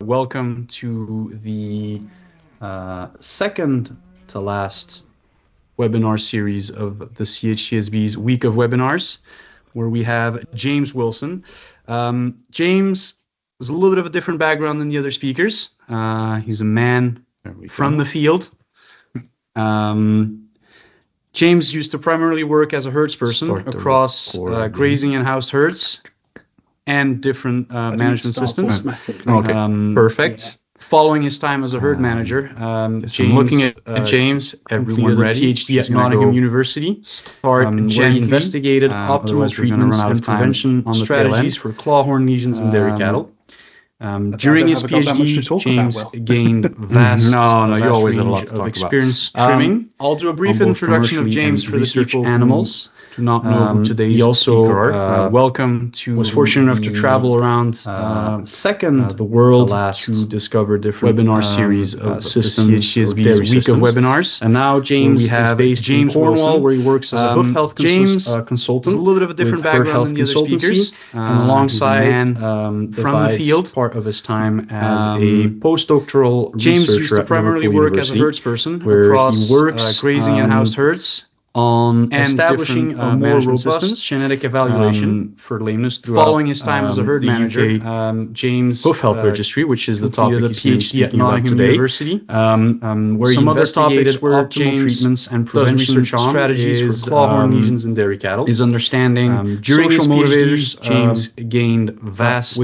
Welcome to the second to last webinar series of the CHCSB's Week of Webinars, where we have James Wilson. James has a little bit of a different background than the other speakers. He's a man from the field. James used to primarily work as a herds person across grazing and housed herds and different management systems. Okay, perfect. Following his time as a herd manager, James, looking at James, everyone ready? PhD at Nottingham University, where he investigated optimal treatments and prevention strategies for clawhorn lesions in dairy cattle. During his PhD, James gained vast range of experience trimming. I'll do a brief introduction of James for the people animals. Do not know who today's speaker are. Welcome to. Was fortunate enough to travel around the world to discover different webinar series of systems. CHCSB's Week of Webinars. And now James is based in Cornwall, where he works as a hoof health consultant. A little bit of a different background than the other speakers. And alongside from the field, part of his time as a postdoctoral James used to primarily work as a herds person, where he works grazing and housed herds on establishing a more robust genetic evaluation for lameness. Following his time as a herd manager, James Hoof Health Registry, which is the topic he's PhD at Nottingham University, where some other topics where James treatments and prevention strategies for clawhorn lesions in dairy cattle. His understanding during his PhD, James gained vast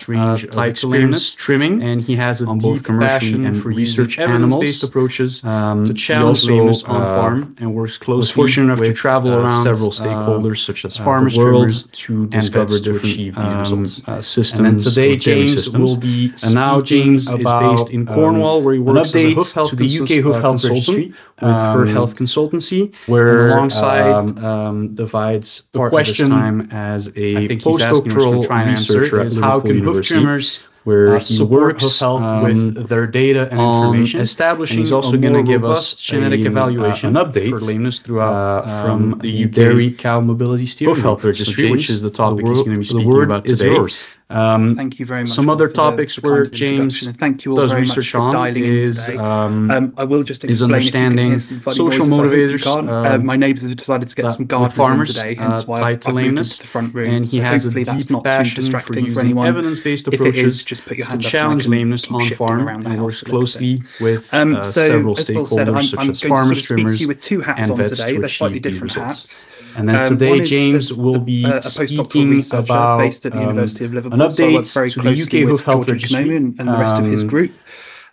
range of experience trimming, and he has a deep passion and for research evidence-based approaches to challenge lameness on farm, and works closely. Was fortunate enough to travel around several stakeholders such as farmers, trimmers, to discover different systems. And today James will be James is based in Cornwall, where he works as a hoof health to the UK Hoof Health Registry with Herd Health Consultancy, where alongside divides the question time as a postdoctoral researcher is how can hoof trimmers where he works with their data and information, establishing. And he's also going to give us genetic evaluation, an update for lameness throughout from the Dairy Cow Mobility Steering Hoof Health Registry, which is the topic he's going to be speaking about today. Thank you very much. Some other topics where James thank you all does very research much for on is I will just explain his understanding social motivators. My neighbours have decided to get some gardeners in today, hence why I've moved into the front room. And he has a deep passion for using evidence-based approaches to challenge lameness on farm, and works closely with several stakeholders such as farmers, trimmers, with two hats on vets today. to They're slightly achieve these different results. hats. And then today, James will be speaking about based at the University of Liverpool, an update to the UK Hoof Health Registry and the rest of his group,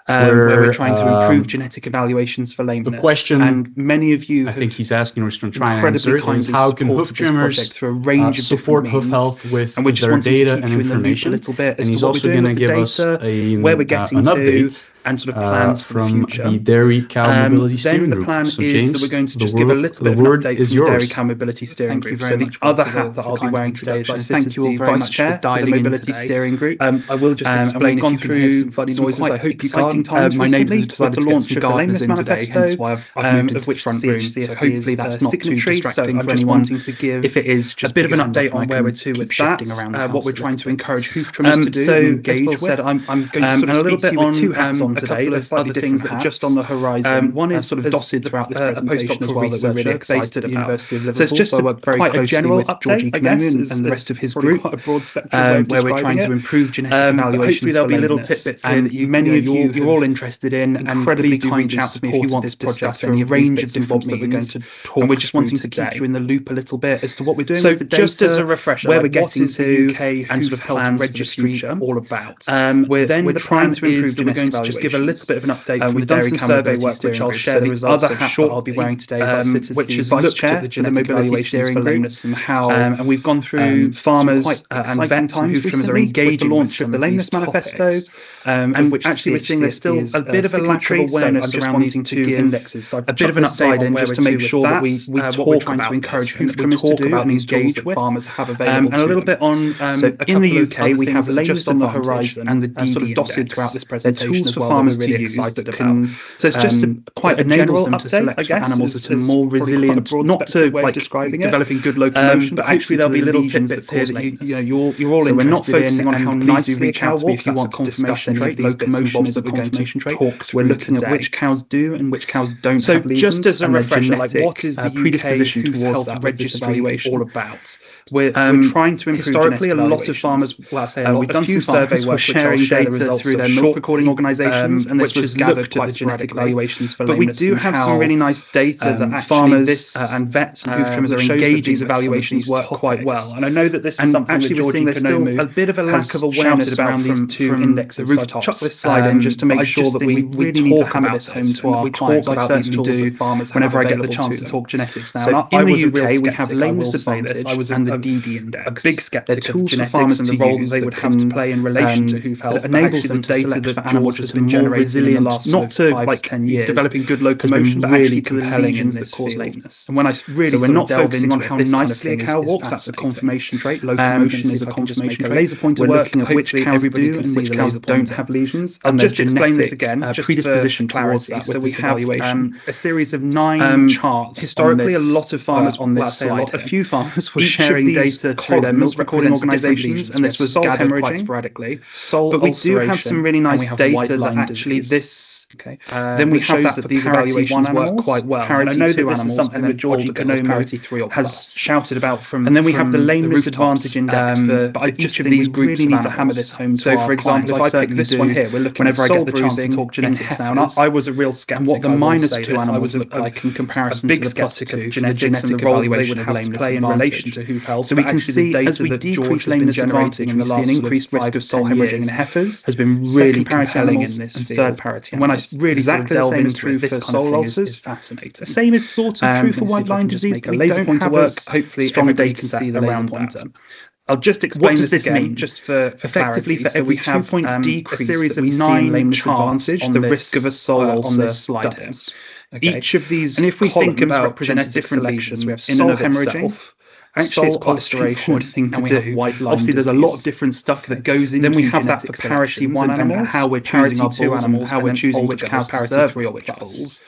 where we're trying to improve genetic evaluations for lameness. The question, and many of you, I think he's asking, we're just going to try and answer, is how can hoof trimmers through a range of support hoof health with their data and information? A little bit, and he's also going to give us where we're getting an update and sort of plans for from the future. The Dairy Cow Mobility Steering Group. Then the plan So is James, that we're going to just give a little bit of an update from the Dairy Cow Mobility Steering Group. So the other hat that I'll be wearing today is I sit as the Vice Chair for the Mobility Steering Group. I will just explain, we've gone through some noises, I hope exciting times my neighbours have decided to launch the gardeners in today, hence why I've moved into the front room. So hopefully that's not too distracting for anyone. If it is, just a bit of an update on where we're to with that, what we're trying to encourage hoof trimmers to do. So as Paul said, I'm going to sort of speak to you with two hats on today. There's other things that are just on the horizon. One is sort of dotted throughout this presentation as well that we're really excited about. University of Liverpool. So it's just quite a general update, I guess, and the rest of his group, quite a broad spectrum where we're trying to improve genetic evaluations. Hopefully there'll be little tidbits here that many of you're all interested in, and please do reach out to me if you want this project through a range of different that we're going to talk. And we're just wanting to keep you in the loop a little bit as to what we're doing. So just as a refresher, where we're getting to UK and sort of health registry all about. We're trying to improve genetic evaluations. Just give a little bit of an update from the Dairy Cow survey work, which I'll share the results of short. I'll be wearing today, as I sit as the Vice Chair for the Mobility Steering Group, and how. And we've gone through farmers and vets and hoof trimmers are engaged in the launch of the Lameness Manifesto, and which actually we're seeing there's still a bit of a lack of awareness around needing to give indexes. So a bit of an upside in just to make sure that we what we're trying to encourage hoof trimmers to do and engage with. Farmers have available, and a little bit on in the UK we have just on the horizon and the DD sort of dotted throughout this presentation as well. farmers to use that can. So it's just quite a general update, I guess. Animals that are more resilient, not to like developing good locomotion, but actually there'll be little tidbits here that you're all interested in. So we're not focusing on how nicely a cow walks. If you want to discuss any of locomotion is a confirmation trait. We're looking at which cows do and which cows don't have lesions. So just as a refresher, like what is the predisposition Hoof Health Registry all about? We're trying to improve historically a lot of farmers. Well, I say we've done some survey work sharing data through their milk recording organisations, and this was gathered quite the genetic evaluations for lameness. But we do have some really nice data that actually farmers and vets and hoof trimmers are engaged these evaluations work quite well. And I know that this is something that Georgie Konomu a bit of a lack of awareness about these two indexes. So I've chucked this slide in just to make sure that we really need to hammer this home to our clients. I certainly do whenever I get the chance to talk genetics. Now, in the UK, we have lameness advantage and the DD index. A big skeptic of genetics and the role that they would have to play in relation to hoof health. It enables them to select for animals that have been generated in the last not to 5-10 years, developing good locomotion, but really compelling in this cause lameness. And when I really we're not focusing on how nicely a cow walks, that's a confirmation trait. Locomotion is a confirmation trait. Laser pointer we're looking at which cows do and which cows don't have lesions. I'll just explain this again, just predisposition towards that. So we have a series of 9 charts. Historically, a lot of farmers on this slide, a few farmers were sharing data through their milk recording organisations, and this was gathered quite sporadically. But we do have some really nice data that actually this. Okay. Then we have that these evaluations work quite well. And I know that this is something that Georgie Konomu has shouted about from. And then we have the lameness advantage index for each of these groups. Really need to hammer this home. So, for example, if I pick this one here, we're looking whenever I get the chance to talk genetics now. And I was a real skeptic. And what the -2 animals look like in comparison to the +2 of genetics and the role they would have to play in relation to hoof health. So we can see as we decrease lameness advantage in the last increased risk of soul hemorrhaging in heifers has been really compelling in this third parity. When I really exactly delve into this for soul ulcers is fascinating. The same is sort of true for white line disease. We laser pointer work. Hopefully, stronger data see the laser pointer. I'll just explain what does this mean, just for effectively for every 2-point decrease, a series of 9 lameness advantage, the risk of a soul ulcer on this slide here. Each of these, and if we think about genetic selections, we have soul hemorrhaging. Actually, it's quite a straightforward thing to do. Obviously, there's a lot of different stuff that goes into. Then we have that for parity 1 animals, how we're choosing our 2 animals, how we're choosing which cows parity 3 or which bulls.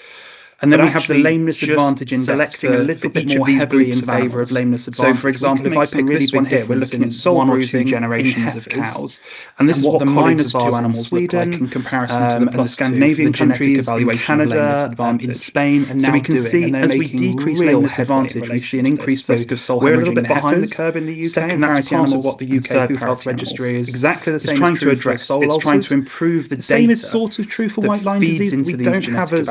And then we have the lameness advantage index, selecting a little bit more heavily in favour of lameness advantage. So, for example, if I pick this one here, we're looking at soul bruising generations of cows. And this is what the -2 animals look like in comparison to the Scandinavian countries, in Canada, in Spain, and now so we can see as we decrease lameness advantage, we see an increased risk of soul hemorrhaging. We're a little bit behind the curve in the UK, and that's part of what the UK Hoof Health Registry is exactly the same. It's trying to address soul ulcers. It's trying to improve the data. The same is sort of true for white line disease. We don't have as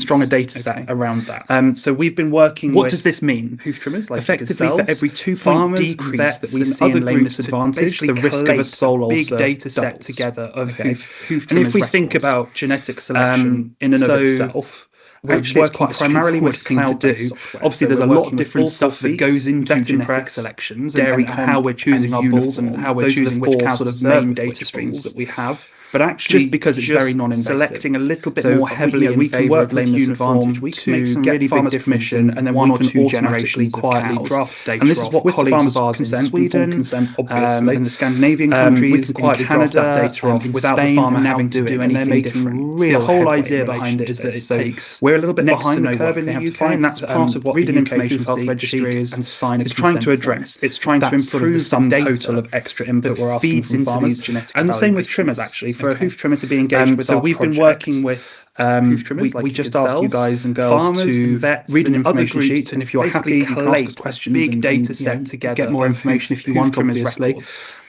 strong a data set around that. So we've been working. What does this mean? Hoof trimmers, like effectively for every 2-point decrease that we see in lameness advantage, the risk of a soul ulcer, big data set together of hoof trimmers. And if we think about genetic selection in and of itself, which we're working primarily with cloud to do. Obviously, there's a lot of different stuff that goes into genetic selections, and how we're choosing our bulls and how we're choosing which cows sort of main data streams that we have. But actually, just because it's very non-invasive, selecting a little bit more heavily we can work with lameness advantage, we can make some really big definition, and then 1 or 2 generations quietly draft data. And this is what colleagues of ours in Sweden, obviously, in the Scandinavian countries, in Canada, data off without the farmer having to do anything different. The whole idea behind it is that it takes. We're a little bit behind the curve in the UK, and that's part of what the Information Health Registry is and sign is trying to address. It's trying to improve the sum total of extra input we're asking from farmers, and the same with trimmers actually. For a hoof trimmer to be engaged with, so we've been working with hoof trimmers. We just asked you guys and girls farmers, to vets, read an information sheet, and if you're happy, you can ask questions. Big data set together. Get more information if you want, obviously.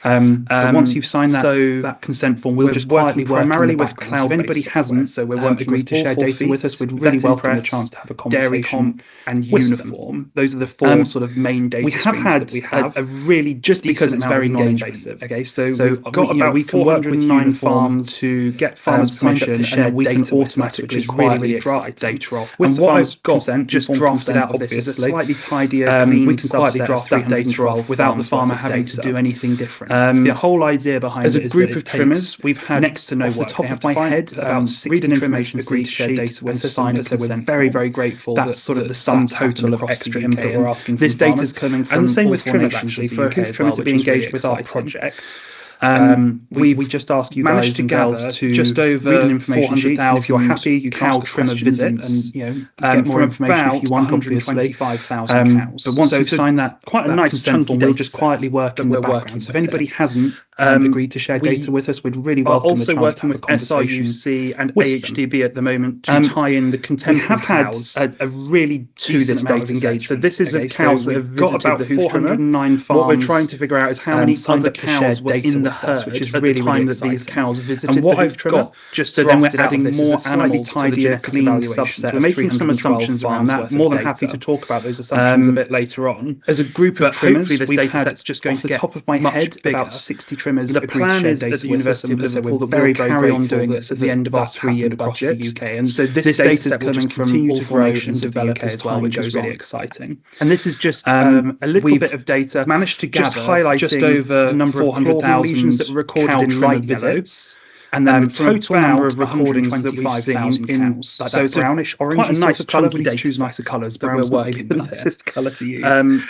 But once you've signed that consent form, we'll just work primarily with cloud. If anybody hasn't, so we're working agreed to share data with us, we'd really welcome the chance to have a conversation. And uniform. Those are the 4 sort of main data streams that we have. A really just because it's very non-invasive. Okay, so we've got about we can work with 9 farms to get farmers' permission to share data automatically, quietly draft data off. With what I've got just drafted out of this is a slightly tidier, clean we can quietly draft that data off without the farmer having to do anything different. The whole idea behind it is as a group of trimmers, we've had next to know off the top of my head about 60 information agreed to share data with sign it. So we're very, very grateful that sort of the sum total of extra input we're asking from this data is coming from, and the same with trimmers actually for a hoof trimmer to be engaged with our project. We just ask you guys and girls to just over read an information sheet, and if you're happy, you can ask trimmer visits and get more information if you want, obviously. 125,000 cows. But once you've signed that, quite a nice chunky data, we'll just quietly work in the background. So if anybody hasn't agreed to share data with us, we'd really welcome the chance to have a conversation. SRUC and AHDB at the moment to tie in the contemporary cows. We have had a really to this data engagement. So this is of cows that have got about 409 farms. What we're trying to figure out is how many other cows were in the herd, which is really time that these cows visited. And what I've got, just so then we're adding more animals to the genetic evaluation. We're making some assumptions around that. More than happy to talk about those assumptions a bit later on. As a group of trimmers, this data set's just going to get top of my head about 60 trimmers. The plan is at the University of Liverpool that we'll carry on doing this at the end of our 3-year budget. The UK. And so this data set coming from all formations to develop as well, which is really exciting. And this is just a little bit of data managed to gather, just highlighting just over the number of 400,000 lesions that were recorded in light visits. And then the total number of recordings that we've seen in so brownish, orange, quite a nice colour. We need to choose nicer colours, but we're working with the nicest colour to use. And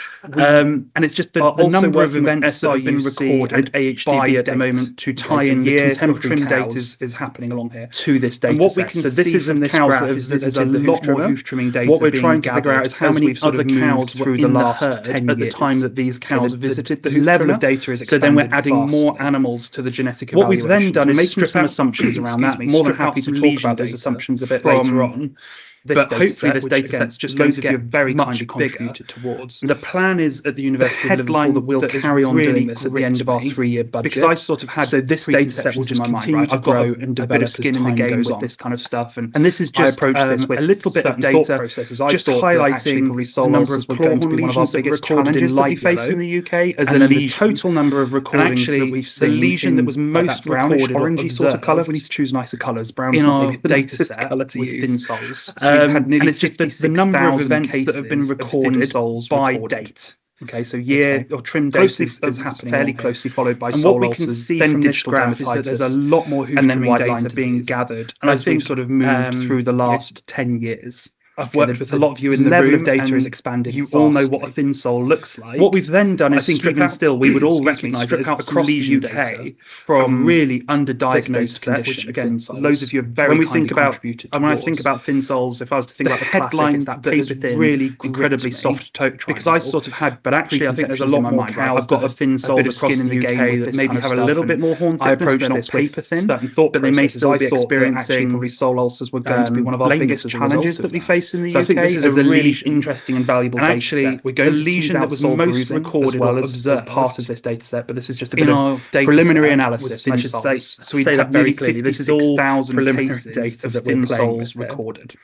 it's just the number of events that have been recorded at AHDB at the moment to tie in the contemporary data is happening along here to this data. And what we can see from this graph is that there's a lot more hoof trimming data. What we're trying to figure out is how many other cows through the last 10 years at the time that these cows visited. The level of data is expanded. So then we're adding more animals to the genetic evaluation. What we've then done is making some assumptions around that. More than happy to talk about those assumptions a bit later on. But hopefully this data set's just going to get very kindly contributed towards. The plan is at the University of Liverpool that we'll carry on doing this at the end of our 3-year budget. Because I sort of had this data set will just continue to grow and develop a bit of skin in the game with this kind of stuff. And this is just I approached this with a little bit of data, just highlighting the number of clawhorn lesions that were recorded in light face in the UK as a lesion. The total number of recordings that we've seen. The lesion that was most brownish, orangey sort of colour. We need to choose nicer colours. Brown is not the data set was thin soles. And it's just the number of events that have been recorded by date. Okay, so year or trim data is happening fairly closely followed by sole ulcers. And what we can see from this graph is that there's a lot more hoof trimming data being gathered, and I think sort of moved through the last 10 years. I've worked with a lot of you in the room. The level of data is expanded. You all know what a thin sole looks like. What we've then done is, I think even still, we would all recognise that across the UK from really underdiagnosed condition, which again, loads of you have very kindly contributed towards. When I think about thin soles, if I was to think about the headline, it's that paper thin, really incredibly soft toe triangle. Because I sort of had, but actually I think there's a lot more cows. I've got a thin sole across the UK that maybe have a little bit more horn thickness. I approached this paper thin, but they may still be experiencing sole ulcers were going to be one of our biggest challenges that we face in the UK. I think this is a really interesting and valuable data set. We're going to lesion that was most recorded well as part of this data set, but this is just a bit of preliminary analysis. I should say, so we say that very clearly. This is all preliminary data of thin soles recorded.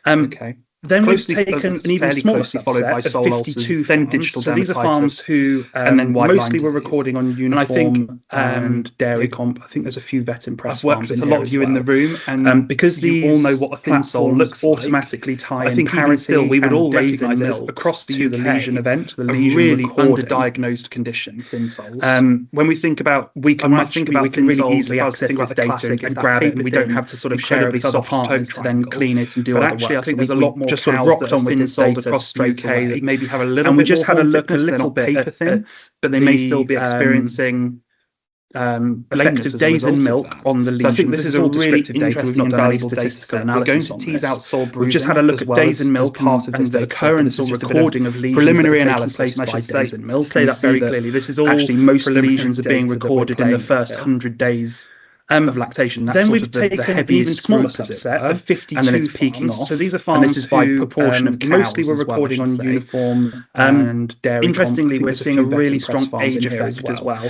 Okay. Then we've taken an even smaller subset, followed by sole ulcers, then digital dermatitis. So these are farms who mostly were recording on uniform and dairy comp. I think there's a few vet impressed farms. I've worked with a lot of you in the room, and because these all know what a thin sole looks automatically tie in. I think even still, we would all recognise this across the UK, the lesion event, the lesion really underdiagnosed condition, thin soles. When we think about, we can really easily access this data and grab it, and we don't have to sort of share it with other partners to then clean it and do other work. Actually, I think there's a lot more just sort of rocked on with this data across the UK that maybe have a little bit. We just had a look a little bit paper thin, but they may still be experiencing effective days in milk on the lesions. So I think this is a really interesting and valuable statistical analysis. We're going to tease out sole bruising. We've just had a look at days in milk, part of the occurrence or recording of lesions. Preliminary analysis, and I should say that very clearly. This is all actually most lesions are being recorded in the first 100 days of lactation. That's then we've taken an even smaller subset of 52 and then it's peaking off. So these are farms, and this is by proportion of cows mostly we're recording on uniform and dairy. Interestingly, we're seeing a really strong age effect as well.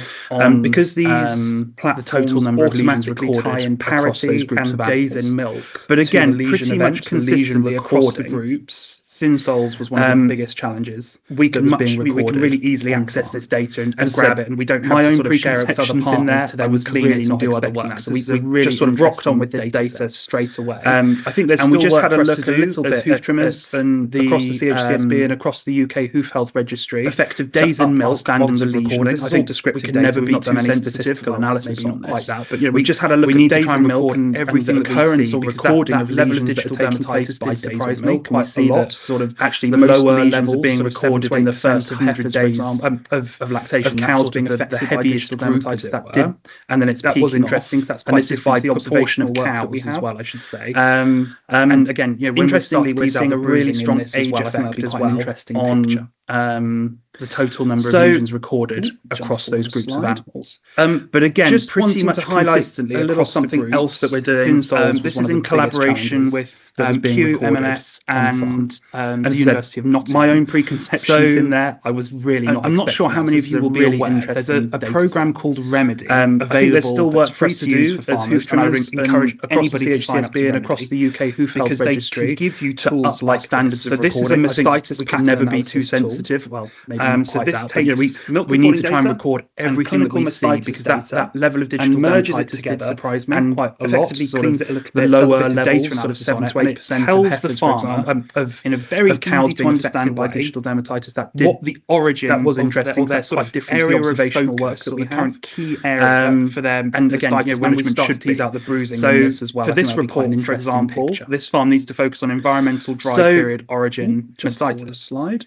Because these the total number of lesions recorded tie in parity and days in milk. But again, pretty much consistently across the groups. Thin soles was one of the biggest challenges. We can really easily access this data and grab it, and we don't have to sort of share it with other partners to then clean it and do other work. So we really just sort of rocked on with this data straight away. I think there's still work for us to do a little bit as hoof trimmers and across the CHCSB and across the UK Hoof Health Registry. Effective days in milk, standards of recording. I think descriptive data never be too any statistical analysis on this. Like that, but we just had a look at days in milk and everything that occurrence or recording of level of digital dermatitis did surprise me quite a lot. sort of actually the lower levels are being recorded in the first 100 days of lactation. Of cows being the heaviest dermatitis that did, and then it's that was interesting. So that's quite, and this is by the proportion of cows as well, I should say. And again, interestingly, we're seeing a really strong age effect as well on the total number of lesions recorded across those groups of animals. But again, just pretty much to highlight a little something else that we're doing. This is in collaboration with QMMS and the University of Nottingham. My own preconceptions in there. I was really not. I'm not sure how many of you will be aware. There's a program called Remedy available. There's still work for us to do for farmers, and I would encourage anybody to CHCSB and across the UK Hoof Health Registry give you tools like standards. So this is a mastitis. We can never be too sensitive. Well, maybe so this takes. We need to try and record everything that we see because that level of digital dermatitis did surprise me quite a lot. Sort of the lower levels, sort of 7 to 8%, tells the farmer of in a very easy to understand by digital dermatitis that what the origin that was interesting. There's sort of different area observational work that we have key area for them. And again, when we start to tease out the bruising in this as well. For this report, for example, this farm needs to focus on environmental dry period origin mastitis. Slide.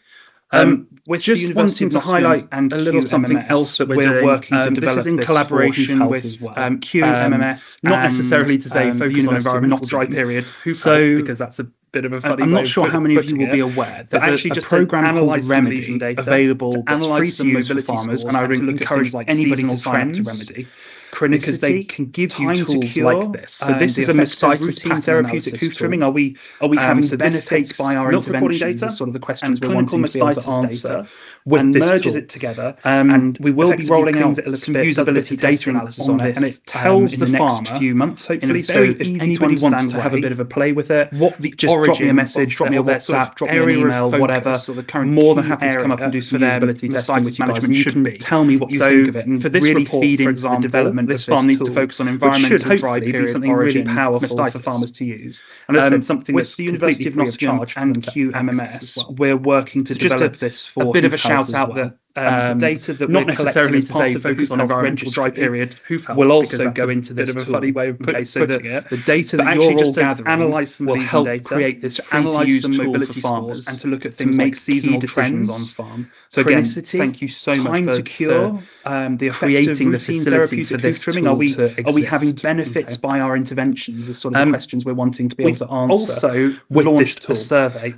We're just wanting to highlight a little something else that we're working to develop. This is in collaboration with QMMS, not necessarily to say focus on environmental dry period. So because that's a bit of a funny. I'm not sure how many of you will be aware. There's actually just a program called Remedy available that's free to use for farmers, and I would encourage anybody to sign up to Remedy. Because they can give you tools like this. So this is a mastitis therapeutic hoof trimming. Are we having benefits by our interventions? Is sort of the questions we're wanting to be able to answer. With this merges it together, and we will be rolling out some usability data analysis on this, and it tells the farmer few months, hopefully. So if anybody wants to have a bit of a play with it, just drop me a message, drop me a WhatsApp, drop me an email, whatever. More than happy to come up and do some usability testing with you guys, and you can tell me what you think of it. And for this report, feed into the development. This farm needs to focus on environmental dry period something really powerful for farmers to use. And as I said, something with the University of Nottingham and QMMS, we're working to develop this for a bit of a shout out that the data that not necessarily to say focus on environmental dry period will also go into this tool. A funny way of putting it. The data that you're all gathering will help create this free-to-use tool for farmers and to look at things like seasonal trends on farm. So again, thank you so much for creating the facility for this trimming. Are we having benefits by our interventions? Is sort of the questions we're wanting to be able to answer. Also, we launched a survey.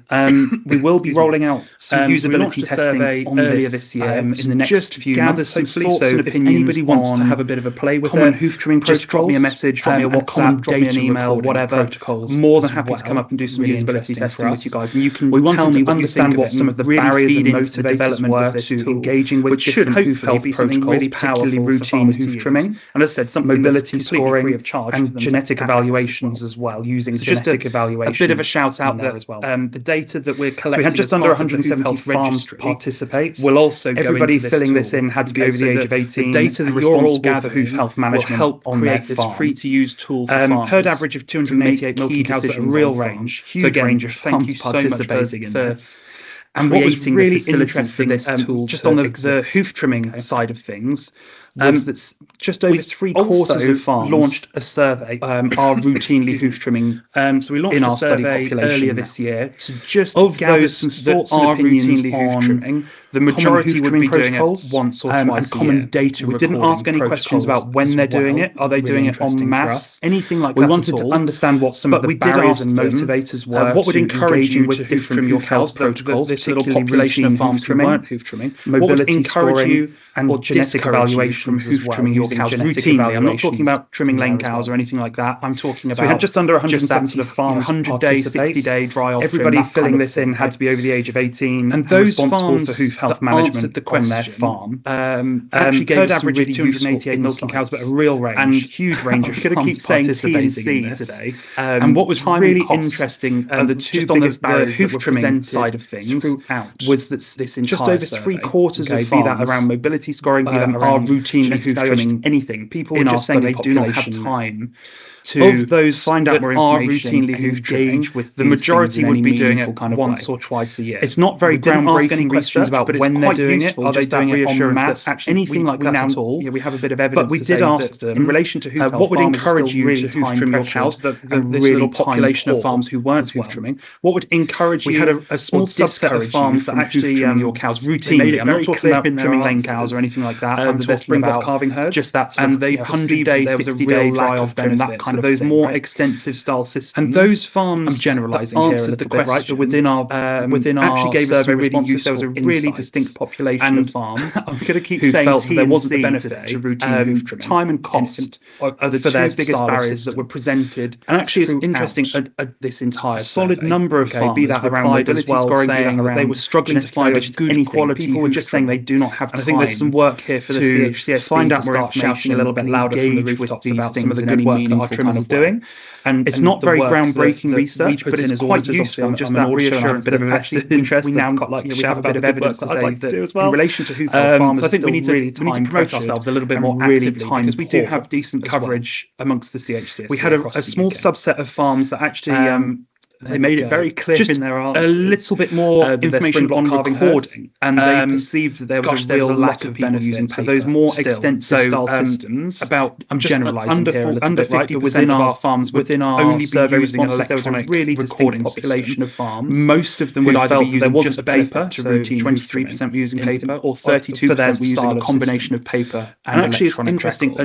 We will be rolling out some usability testing earlier this year. In the next few months, hopefully. So if anybody wants to have a bit of a play with common hoof trimming protocols, just drop me a message, drop me a WhatsApp, drop me an email, whatever. More than happy to come up and do some usability testing with you guys. And you can tell me what understand what some of the barriers and motor development were to engaging with different hoof health protocols, really particularly routine hoof trimming. And as I said, something mobility scoring free of charge and genetic evaluations as well, using genetic evaluations. A bit of a shout out there as well. The data that we're collecting, so we had just under 170 farms participate. Will also everybody filling this in had to be over the age of 18. The data that you're all gather hoof health management will help create this free-to-use tool for farmers. Herd average of 288 milking cows, but a real range. Huge range of farms participating in this. And what was really interesting, this tool just on the hoof trimming side of things, was that just over 3/4 of farms launched a survey, are routinely hoof trimming. So we launched in our study population earlier this year to just gather some thoughts and opinions on hoof trimming. The majority would be doing it once or twice a year. Common data we didn't ask any questions about when they're doing it. Are they doing it en masse? Anything like that. We wanted to understand what some of the barriers and motivators were. What would encourage you with different hoof health protocols? This little population of farms who weren't hoof trimming. Mobility scoring and genetic evaluations from hoof trimming your cows routinely. I'm not talking about trimming lane cows or anything like that. I'm talking about. So we had just under 170 farms, 100-day, 60-day dry off. Everybody filling this in had to be over the age of 18. And those farms for hoof health management on their farm actually gave us average of 288 milking cows, but a real range and huge range of farms participating in this today. And what was really interesting, the two biggest barriers hoof trimming side of things was that this entire just over 3/4 of farms, be that around mobility scoring, be that are routinely hoof trimming anything. People were just saying they do not have time to find out more information, routinely hoof trimming, the majority would be doing it once or twice a year. It's not very groundbreaking questions about when they're doing it. Are they doing it on mats? Anything like that at all? We have a bit of evidence. But we did ask them in relation to hoof health, what would encourage you to hoof trim your cows? This little population of farms who weren't hoof trimming. What would encourage you? We had a small subset of farms that actually your cows routinely. I'm not talking about trimming lane cows or anything like that. I'm talking about calving herds. Just that, and they 100 days, there was a real dry-off benefit. That kind of those more extensive style systems. And those farms, I'm generalising here a little bit, right? But within our actually gave us survey responses. There was a really distinct population of farms. I'm going to keep saying felt there wasn't the benefit to routine hoof trimming. Time and cost are the two biggest barriers that were presented. And actually, it's interesting. This entire solid number of farms, be that around mobility scoring, saying they were struggling to find a good quality. People were just saying they do not have time. I think there's some work here for the CHCSB find out more information a little bit louder from the rooftops about some of the good work that our trimmers are doing. And it's not very groundbreaking research, but it's quite useful. Just that reassurance, a bit of a vested interest. We now got like we have a bit of evidence to say that in relation to hoof health farmers, so I think we need to promote ourselves a little bit more actively because we do have decent coverage amongst the CHCSB. We had a small subset of farms that actually they made it very clear in their answers. A little bit more information on recording, and they perceived that there was a real lack of people using paper. So those more extensive style systems. About I'm generalising here a little bit, right? But within our farms, within our survey responses, there was a really distinct population of farms. Most of them would either be using just paper, so 23% were using paper, or 32% were using a combination of paper and actually it's interesting.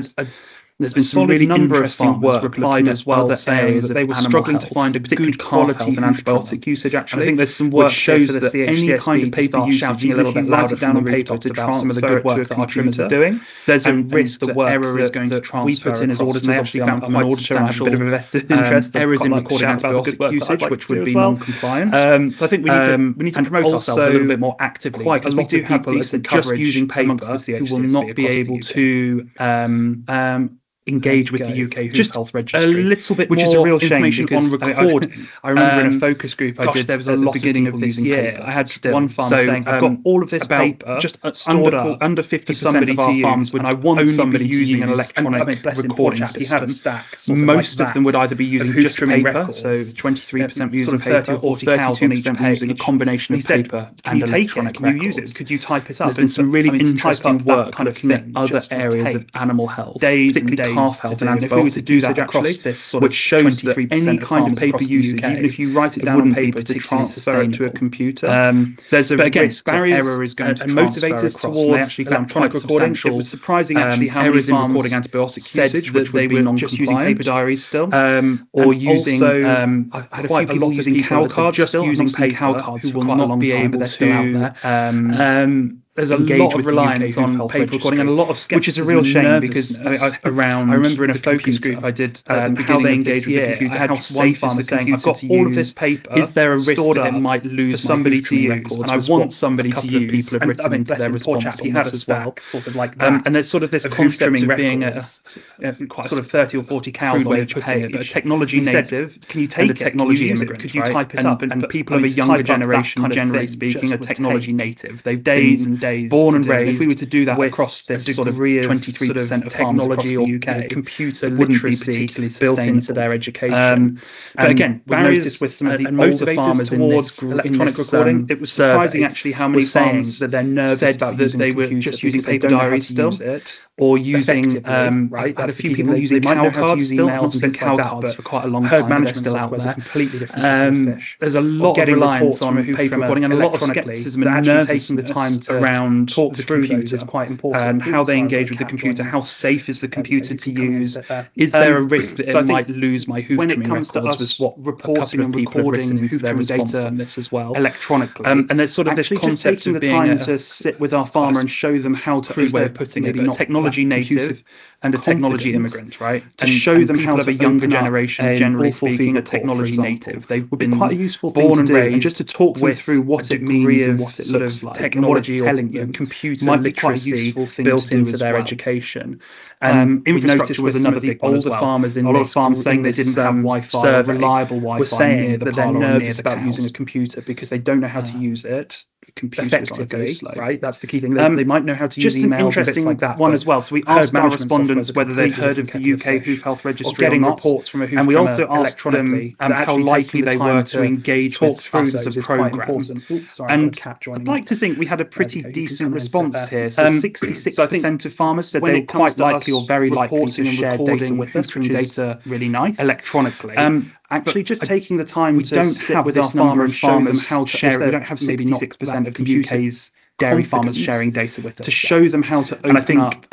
There's been some really interesting work applied as well saying that they were struggling to find a good quality of antibiotic usage. Actually, I think there's some work shows that any kind of paper usage, shouting a little bit louder down on paper to about some of the good work that our trimmers are doing. There's a risk that error is going to transfer. We put in as auditors, obviously found quite substantial. A bit of a vested interest. Errors in recording antibiotic usage, which would be non-compliant. So I think we need to promote ourselves a little bit more actively because we do have decent coverage using paper who will not be able to engage with the UK Hoof Health Registry, a little bit which more is a real shame because on recording. I remember in a focus group I did there was a lot beginning of this year. I had one farm saying I've got all of this paper just under 50% of our farms, and I want somebody using an electronic recording system. He had a stack. Most of them would either be using just paper, so 23% using paper, or 32% using a combination of paper and electronic. Can you use it? Could you type it up? There's been some really interesting work kind of in other areas of animal health, particularly calf health and antibiotics. If we were to do that across this sort of, which shows that any kind of paper usage, even if you write it down on paper to transfer it to a computer, there's a risk that error is going to transfer across. Towards actually electronic recording. It was surprising actually how many farms recording antibiotic usage, which they were just using paper diaries still, or using. I had a few people using cow cards, just using cow cards who will not be able to. There's a lot of reliance on paper recording and a lot of skepticism, which is a real shame because I remember in a focus group I did how they engage with the computer, how safe is the saying I've got all of this paper, is there a risk that it might lose for somebody to use, and I want somebody to use. People have written into their response he had as well, sort of like that. And there's sort of this concept of being a sort of 30 or 40 cows on each page, but a technology native. Can you take a technology immigrant? Could you type it up? And people of a younger generation, generally speaking, are technology native. They've days and days born and raised. If we were to do that across this sort of 23% of technology or UK, computer wouldn't be particularly built into their education. But again, barriers with some of the older farmers towards electronic recording. It was surprising actually how many farms that they're nervous about that they were just using paper diaries still, or using I had a few people using cow cards still, not saying cow cards for quite a long time. Herd management still out there. Completely different fish. There's a lot of reliance on paper recording and a lot of skepticism and actually taking the time around talk through those is quite important. How they engage with the computer, how safe is the computer to use? Is there a risk that it might lose my hoof trimming records? Was what reporting and recording into their data on this as well electronically. And there's sort of this concept of being to sit with our farmer and show them how to prove they're putting maybe not technology native and a technology immigrant, right? To show them how of a younger generation, generally speaking, a technology native. They've been quite a useful born and raised, and just to talk them through what it means and what it looks like. Technology or them computer literacy built into their education. Infrastructure was another big one as well. Farmers in a lot of farms saying they didn't have Wi-Fi, or reliable Wi-Fi, were saying that they're nervous about using a computer because they don't know how to use it effectively, right? That's the key thing. They might know how to use emails, interesting like that one as well. So we asked our respondents whether they'd heard of the UK Hoof Health Registry, getting reports from a hoof, and we also asked them how likely they were to engage with us as a program. And I'd like to think we had a pretty decent response here. So 66% of farmers said they were quite likely or very likely to share data with us, which is data really nice electronically. Actually, just taking the time to sit with our farmer and show them how to share. We don't have maybe 66% of the UK's dairy farmers sharing data with us to show them how to open up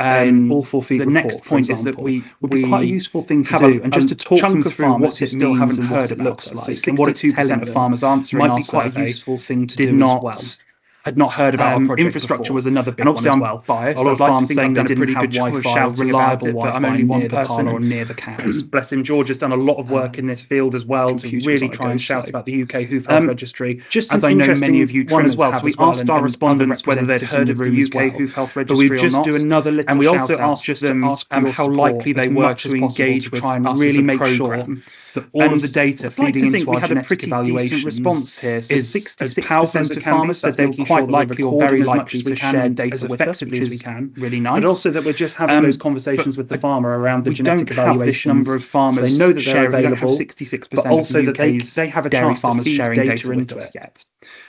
all for feed. The next point is that we would be quite a useful thing to do, and just to talk them through what it still haven't heard it looks like. And what 62% of farmers answering might be quite a useful thing to do as well. Had not heard about our project infrastructure before. Was another big and obviously one as well. Biased. A lot of farms saying they didn't have Wi-Fi, reliable Wi-Fi, I'm only one person or near the cows. Bless him, George has done a lot of work in this field as well to really try and shout about the UK Hoof Health Registry. Just as I know many of you trimmers as well. So we asked our respondents whether they'd heard of the UK Hoof Health Registry or not. But we just do another little and we also asked them how likely they were to engage with try and really make sure that all of the data feeding into our genetic evaluation response here is 66% of farmers said they were quite likely or very likely to share data with us, which is really nice. But also that we're just having those conversations with the farmer around the genetic evaluation. Number of farmers they know that they're available, 66%, but also that they have a chance to feed data into it yet.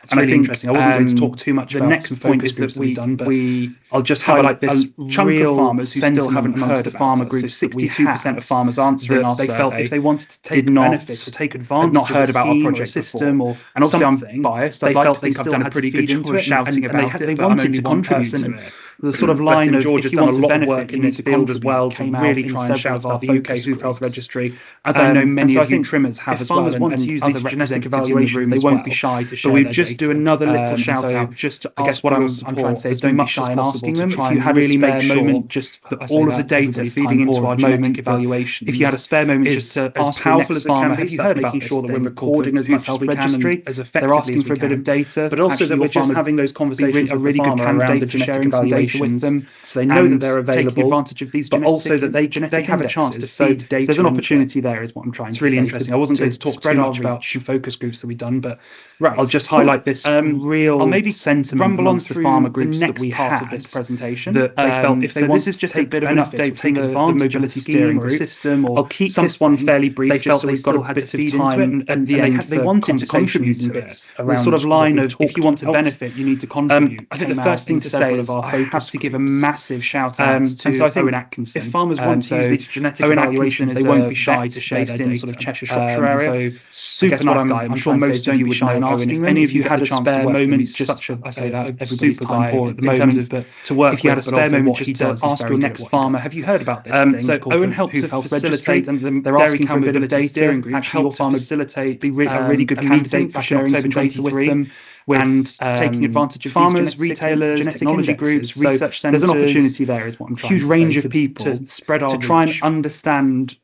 And I think interesting. I wasn't going to talk too much about the next point is that I'll just highlight this chunk of farmers who still haven't heard the farmer group. 62% of farmers answering our survey, they felt if they wanted to take benefits or take advantage, not heard about our project system, or and obviously I'm biased. They felt they still had a pretty good job of shouting about it. They wanted to contribute to it. The sort of line of George has done a lot of work in this field as well to really try and shout about the UK Hoof Health Registry, as I know many of you trimmers have as well. If farmers want to use these genetic evaluations, they won't be shy to share. But we just do another little shout out. Just I guess what I'm trying to say is don't be shy in asking them. If you had really make sure just that all of the data feeding into our genetic evaluation. If you had a spare moment just to ask powerful as a farmer, have you heard about making sure that we're recording as much as we can as effectively. They're asking for a bit of data, but also that we're just having those conversations with the farmer around the genetic evaluation with them, so they know that they're available, taking advantage of these, but also that they have a chance to feed data. There's an opportunity there, is what I'm trying to say. It's really interesting. I wasn't going to talk too much about focus groups that we've done, but I'll just highlight this real I'll maybe sentiment rumble on through the farmer groups that we had of this presentation. That they felt if they wanted to take a bit of an update, take advantage of the steering group system, or I'll keep this one fairly brief. They felt they've got a bit of time at the end. They wanted to contribute in bits around the sort of line of if you want to benefit, you need to contribute. I think the first thing to say is I have to give a massive shout out to Owen Atkinson. If farmers want to use these genetic evaluations, they won't be shy to share their data. Sort of Cheshire, Shropshire area. So super nice guy. I'm sure most of you would know Owen. If any of you had a spare moment, just I say that everybody's time poor at the moment, but to work if you had a spare moment just to ask your next farmer, have you heard about this thing? So Owen helped to facilitate, and they're asking for a bit of data steering group. Actually, your farmer facilitate be a really good candidate for sharing some data with them. And taking advantage of farmers, retailers, technology groups, research centres. There's an opportunity there, is what I'm trying to say. Huge range of people to spread our to try and understand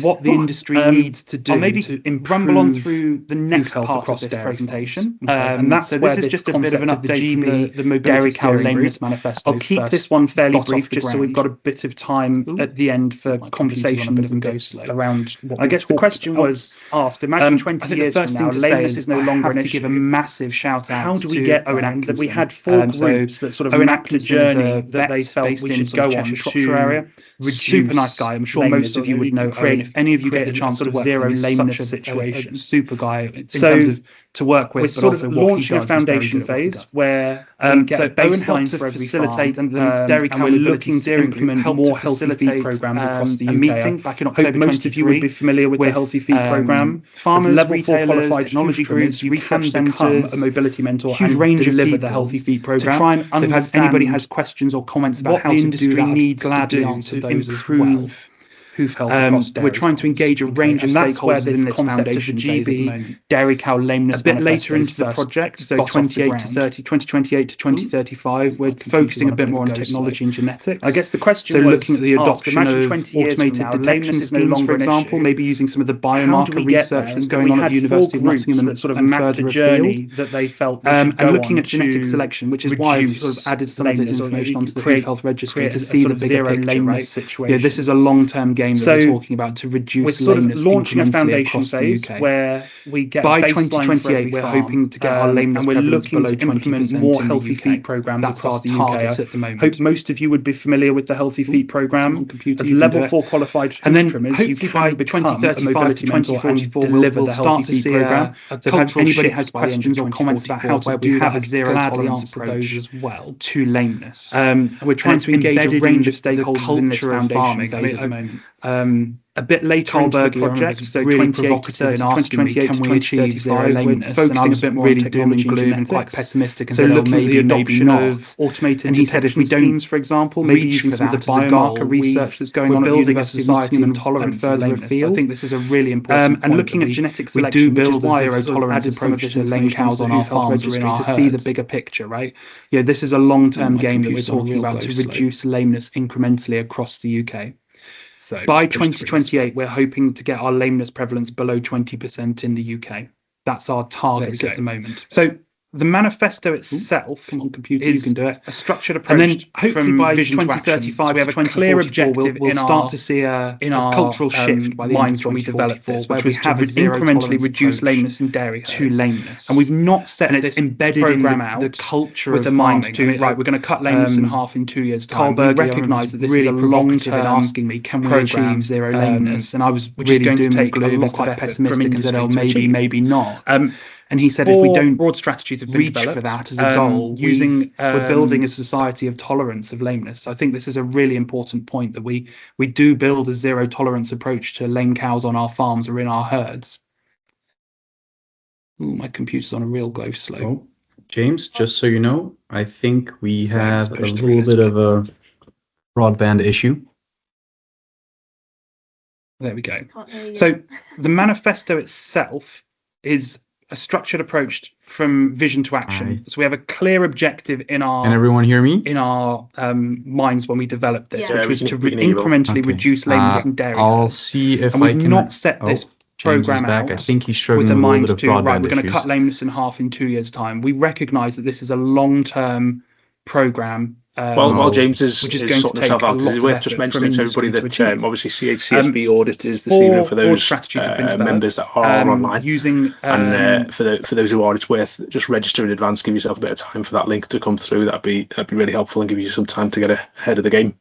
what the industry needs to do. I'll maybe to rumble on through the next part of this presentation. And that's where this is just a bit of an update from the Mobility Cow Lameness Manifesto. I'll keep this one fairly brief, just so we've got a bit of time at the end for conversations and bits around what I guess the question was asked. Imagine 20 years from now, lameness is no longer an issue. To give a massive shout out. How do we get Owen Atkinson? That we had 4 groups that sort of mapped a journey that they felt we should go on to Shropshire area. Super nice guy. I'm sure most of you would know. If any of you get a chance to work zero lameness situation, super guy in terms of to work with, but also launching a foundation phase where so Owen helped to facilitate and the Dairy Cow we're looking to implement more healthy feed programs across the UK. A meeting back in October. Most of you would be familiar with the healthy feed program. Farmers, level 4 qualified technology groups, research centres, a mobility mentor, huge range of deliver the healthy feed program. To try and understand anybody has questions or comments about how the industry needs to do to improve hoof health across dairy. We're trying to engage a range of stakeholders in this foundation phase at the moment. Dairy cow lameness. A bit later into the project, so 2028 to 2035, we're focusing a bit more on technology and genetics. I guess the question was, looking at the adoption of automated detection schemes, for example, maybe using some of the biomarker research that's going on at the University of Nottingham and sort of mapped the journey that they felt we should go and looking at genetic selection, which is why I've sort of added some of this information onto the Hoof Health Registry to see the bigger picture, right? Situation. Yeah, this is a long-term game that we're talking about to reduce lameness incrementally across the UK. Where we get by 2028, we're hoping to get our lameness prevalence below 20% more healthy feet programs across the UK at the moment. Hope most of you would be familiar with the Healthy Feet program. As level 4 qualified hoof trimmers, you can by 2035 to 2044 deliver the Healthy Feet program. So if anybody has questions or comments about how to do that, a zero tolerance approach as well to lameness. We're trying to engage a range of stakeholders in this foundation phase at the moment. A bit later into the project, so really 2028 to 2035, we're focusing a bit more really doom and gloom and quite pessimistic and so looking at the adoption of automated and he said if we don't, for example, maybe using some of the biomarker research that's going on at the University of Nottingham and tolerance further afield. I think this is a really important and looking at genetic selection, we do build a zero tolerance approach to lame cows on our farms or in our herds to see the bigger picture, right? Yeah, this is a long-term game that we're talking about to reduce lameness incrementally across the UK. So by 2028, we're hoping to get our lameness prevalence below 20% in the UK. That's our target at the moment. So the manifesto itself, come on, computer, you can do it. A structured approach, and then hopefully by 2035, we have a clear objective. We'll start to see a cultural shift by the minds when we develop this, which we have incrementally reduced lameness in dairy to lameness, and we've not set this embedded program out the culture with a mind to right. We're going to cut lameness in half in 2 years' time. We recognise that this is a long-term asking me, can we achieve zero lameness? And I was really going to take a lot quite pessimistic and said, oh, maybe not. And he said, if we don't broad strategies have reach for that as a goal, we're building a society of tolerance of lameness. So I think this is a really important point that we do build a zero tolerance approach to lame cows on our farms or in our herds. Ooh, my computer's on a real go slow. Oh, James, just so you know, I think we have a little bit of a broadband issue. There we go. So the manifesto itself is a structured approach from vision to action. So we have a clear objective in our. Can everyone hear me? In our minds when we developed this, which was to incrementally reduce lameness in dairy. I'll see if I can. We've not set this program out. I think he's struggling with a mind with a little bit of broadband right. We're going to cut lameness in half in 2 years' time. We recognise that this is a long-term program. While James is sorting himself out, it's worth just mentioning to everybody that obviously CHCSB audit is this evening for those members that are online. And for those who are, it's worth just register in advance, give yourself a bit of time for that link to come through. That'd be really helpful and give you some time to get ahead of the game.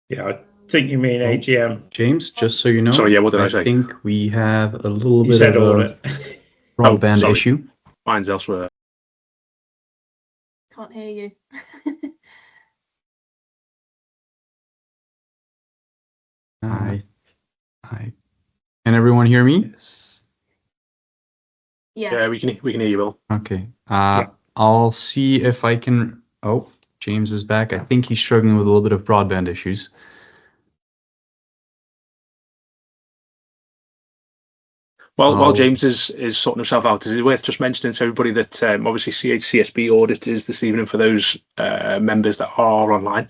Yeah, I think you mean AGM. James, just so you know. Sorry, yeah, what did I say? I think we have a little bit of a broadband issue. Mine's elsewhere. Can't hear you. Hi. Can everyone hear me? Yes. Yeah, we can hear you, Will. Okay. I'll see if I can. Oh, James is back. I think he's struggling with a little bit of broadband issues. While James is sorting himself out, is it worth just mentioning to everybody that obviously CHCSB audit is this evening for those members that are online,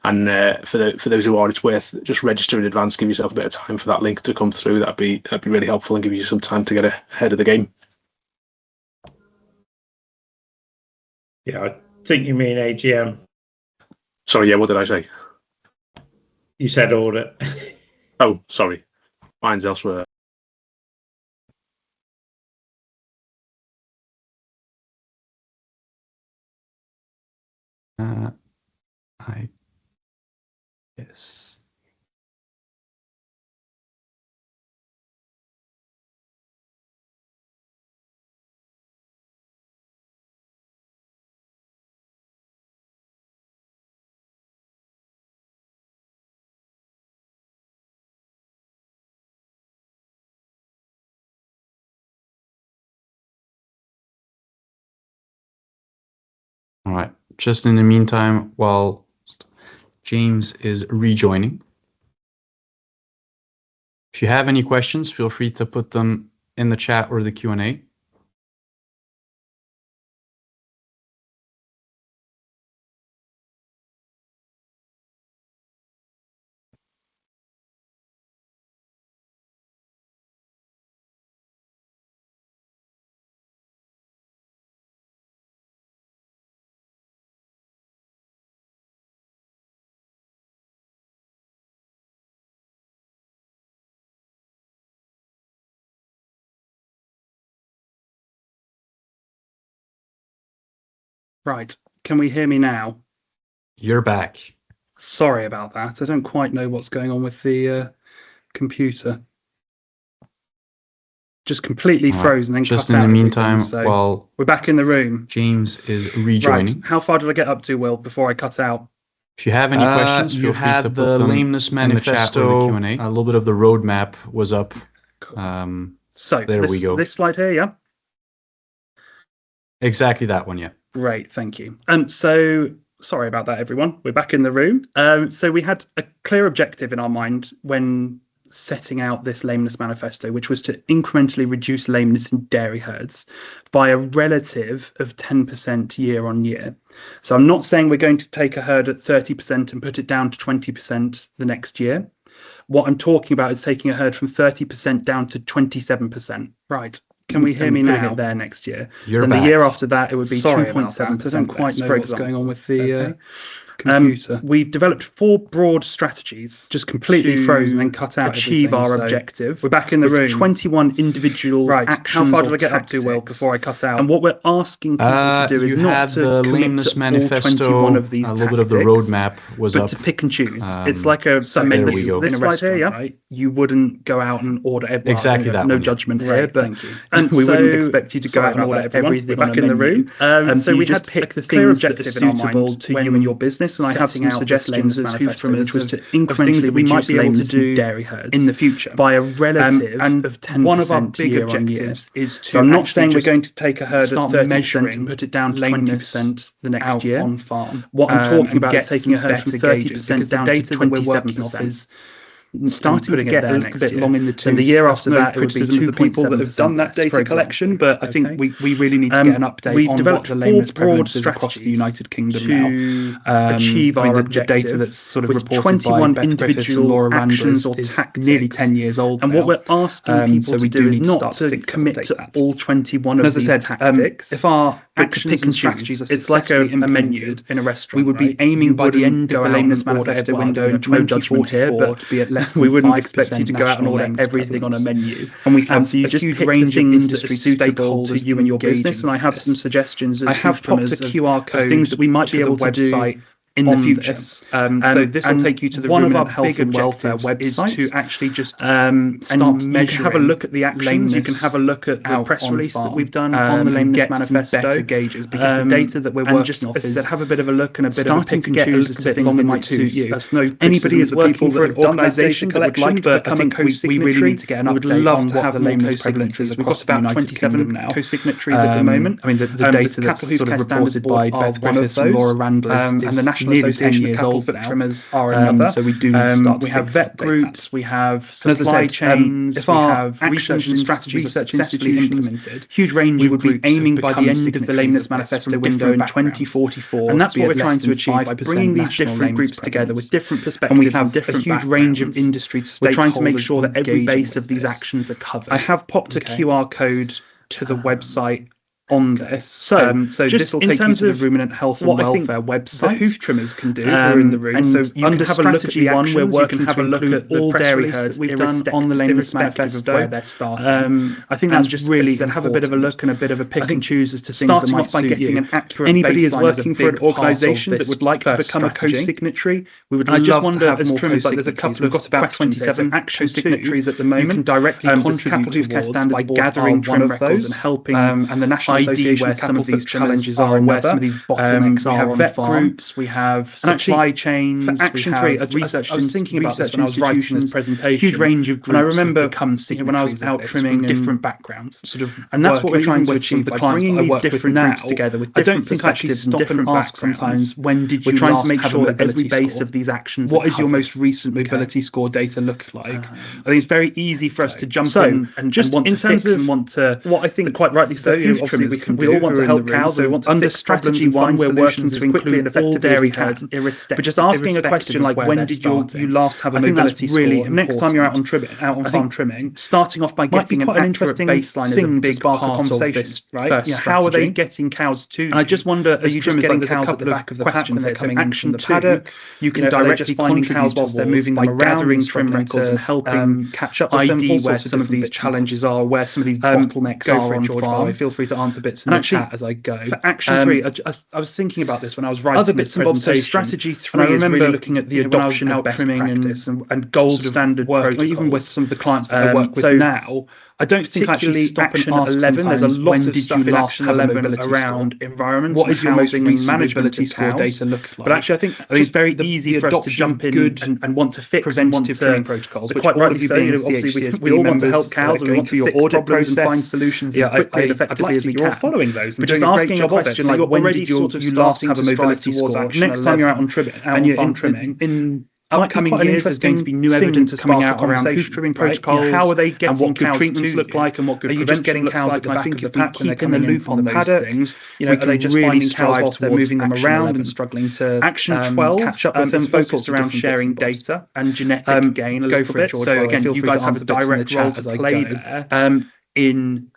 and for those who are, it's worth just register in advance, give yourself a bit of time for that link to come through. That'd be really helpful and give you some time to get ahead of the game. Yeah, I think you mean AGM. Sorry, yeah, what did I say? You said audit. Oh, sorry, mine's elsewhere. Yes. All right. Just in the meantime, while James is rejoining. If you have any questions, feel free to put them in the chat or the Q&A. Right, can we hear me now? You're back. Sorry about that. I don't quite know what's going on with the computer. Just completely frozen and just cut in out the meantime, so while we're back in the room. James is rejoining. Right, how far did I get up to, Will, before I cut out? If you have any questions, feel free to put them lameness manifesto, in the Q&A. A little bit of the roadmap was up. Cool. So there we go. This slide here, yeah? Exactly that one, yeah. Great, thank you. So sorry about that, everyone. We're back in the room. So we had a clear objective in our mind when setting out this lameness manifesto, which was to incrementally reduce lameness in dairy herds by a relative of 10% year on year. So I'm not saying we're going to take a herd at 30% and put it down to 20% the next year. What I'm talking about is taking a herd from 30% down to 27%. Right. Can we hear me now? It there next year. You're then back. the year after that, it would be 2.7%. I don't quite know what's going on with the computer. We've developed 4 broad strategies, just completely frozen and cut out, achieve our objective. We're back in the room. 21 individual actions. How far did I get up to, Will, before I cut out? And what we're asking people to do is not to the commit lameness to manifesto, all 21 of these a little bit of the roadmap was but up. to pick and choose. It's like a there we go. This slide here, yeah? Right? You wouldn't go out and order everything. Exactly that. No one. judgment here, but thank you. And we wouldn't expect you to go out and order everything back in the room. So we had pick the things that are suitable to you and your business, and I have some suggestions as hoof trimmers was to incrementally that we might be able to do dairy herds in the future by a relative of 10%. One of our big objectives is to. So I'm not saying we're going to take a herd at 30% and put it down to 20% the next year on farm. What I'm talking about is taking a herd from 30% down to 27%. Starting to get a little bit long in the tooth. And the year after that, it would be 2 people that have done that data collection. But I think we really need to get an update on what the lameness prevalence is across the United Kingdom now. Achieve our objective. The data that's sort of reported by Beth Griffiths and Laura Randall is nearly 10 years old. And what we're asking people to do is not to commit to all 21 of these tactics. If our actions and strategies are it's like a menu in a restaurant. We would be aiming by the end of the lameness manifesto window in 2044 here, but be at less we wouldn't expect you to go out and order everything on a menu. And we have a huge range of industry suitable to you and your business. And I have some suggestions. I have popped a QR code of things that we might be able to do in the future. So this will take you to the one of our health and welfare websites to actually just start measuring. You can have a look at the actions. You can have a look at the press release that we've done on the lameness manifesto. Better gauges because the data that we're working off is have a bit of a look and a bit of a pick and choose as to things that might suit you. That's no anybody is working for an organisation that would like to become a co-signatory. We really need to get an update on what the lameness prevalence is. We've got about 27 now co-signatories at the moment. I mean the data that's sort of reported by Beth Griffiths and Laura Randall and the National nearly 10 years old now. Trimmers are another. So we do need to start. We have vet groups, we have supply chains, if our have research and strategies are successfully implemented, huge range. We would be aiming by the end of the lameness manifesto window in 2044, and that's what we're trying to achieve by bringing these different groups together with different perspectives. And we have a huge range of industry to stakeholders. We're trying to make sure that every base of these actions are covered. I have popped a QR code to the website on this. So this will take you to the ruminant health and welfare website. The hoof trimmers can do. We're in the room. And so you can have a look at the actions. We're working you can have a look at all dairy herds we've done on the lameness manifesto. Where they're starting. I think that's just really have a bit of a look and a bit of a pick and choose as to things that might suit you. Starting off by getting an accurate anybody is working for an organisation that would like to become a co-signatory. We would love to have more trimmers. There's a couple of got about 27 actual signatories at the moment. You can directly contribute towards by gathering trim records and helping and the National ID where some of these challenges are and where some of these bottlenecks are on vet groups, we have supply chains, for Action 3, I was thinking about this when I was writing this presentation, huge range of groups, and I remember when I was out trimming different backgrounds, and that's what we're trying to achieve by bringing these different groups together with different perspectives and different backgrounds. Sometimes, when did you last have a mobility score? Of these actions, what is your most recent mobility score data look like? I think it's very easy for us to jump in and just want to fix and want to, what I think quite rightly so, obviously we all want to help cows, so we want to under strategy one, we're working to quickly and effectively dairy herds, but just asking a question like, when did you last have a mobility score? Really, next time you're out on farm trimming, starting off by getting an interesting baseline is a big part of conversation, right? How are they getting cows to? And I just wonder, are you just getting cows at the back of the questions they're coming in from the paddock? You can directly finding cows whilst they're moving them around, gathering trim records and helping catch up with them, where some of these challenges are, where some of these bottlenecks are on farm. Feel free to answer bits in the chat as I go. For Action 3, I was thinking about this when I was writing other bits and bobs. So Strategy 3 is really looking at the adoption of best practice and gold standard protocol, even with some of the clients that I work with now. I don't think actually Action 11, there's a lot of stuff in Action 11 around environment. What is your most recent mobility score data look like? But actually, I think it's very easy for us to jump in and want to fix preventative training protocols. Quite rightly so, obviously we all want to help cows, we want to your audit process and find solutions as quickly and effectively as we can. You're following those, but just asking a question like, when did you last have a mobility score? Next time you're out on farm trimming, in upcoming years, there's going to be new evidence coming out around hoof trimming protocols, how are they getting, and what good treatments look like, and what good prevention looks like. And I think if we keep in the loop on those things, are they just finding cows whilst they're moving them around and struggling to Action 12 catch up with them, focused around sharing data and genetic gain a little bit. So again, you guys have a direct role to play there in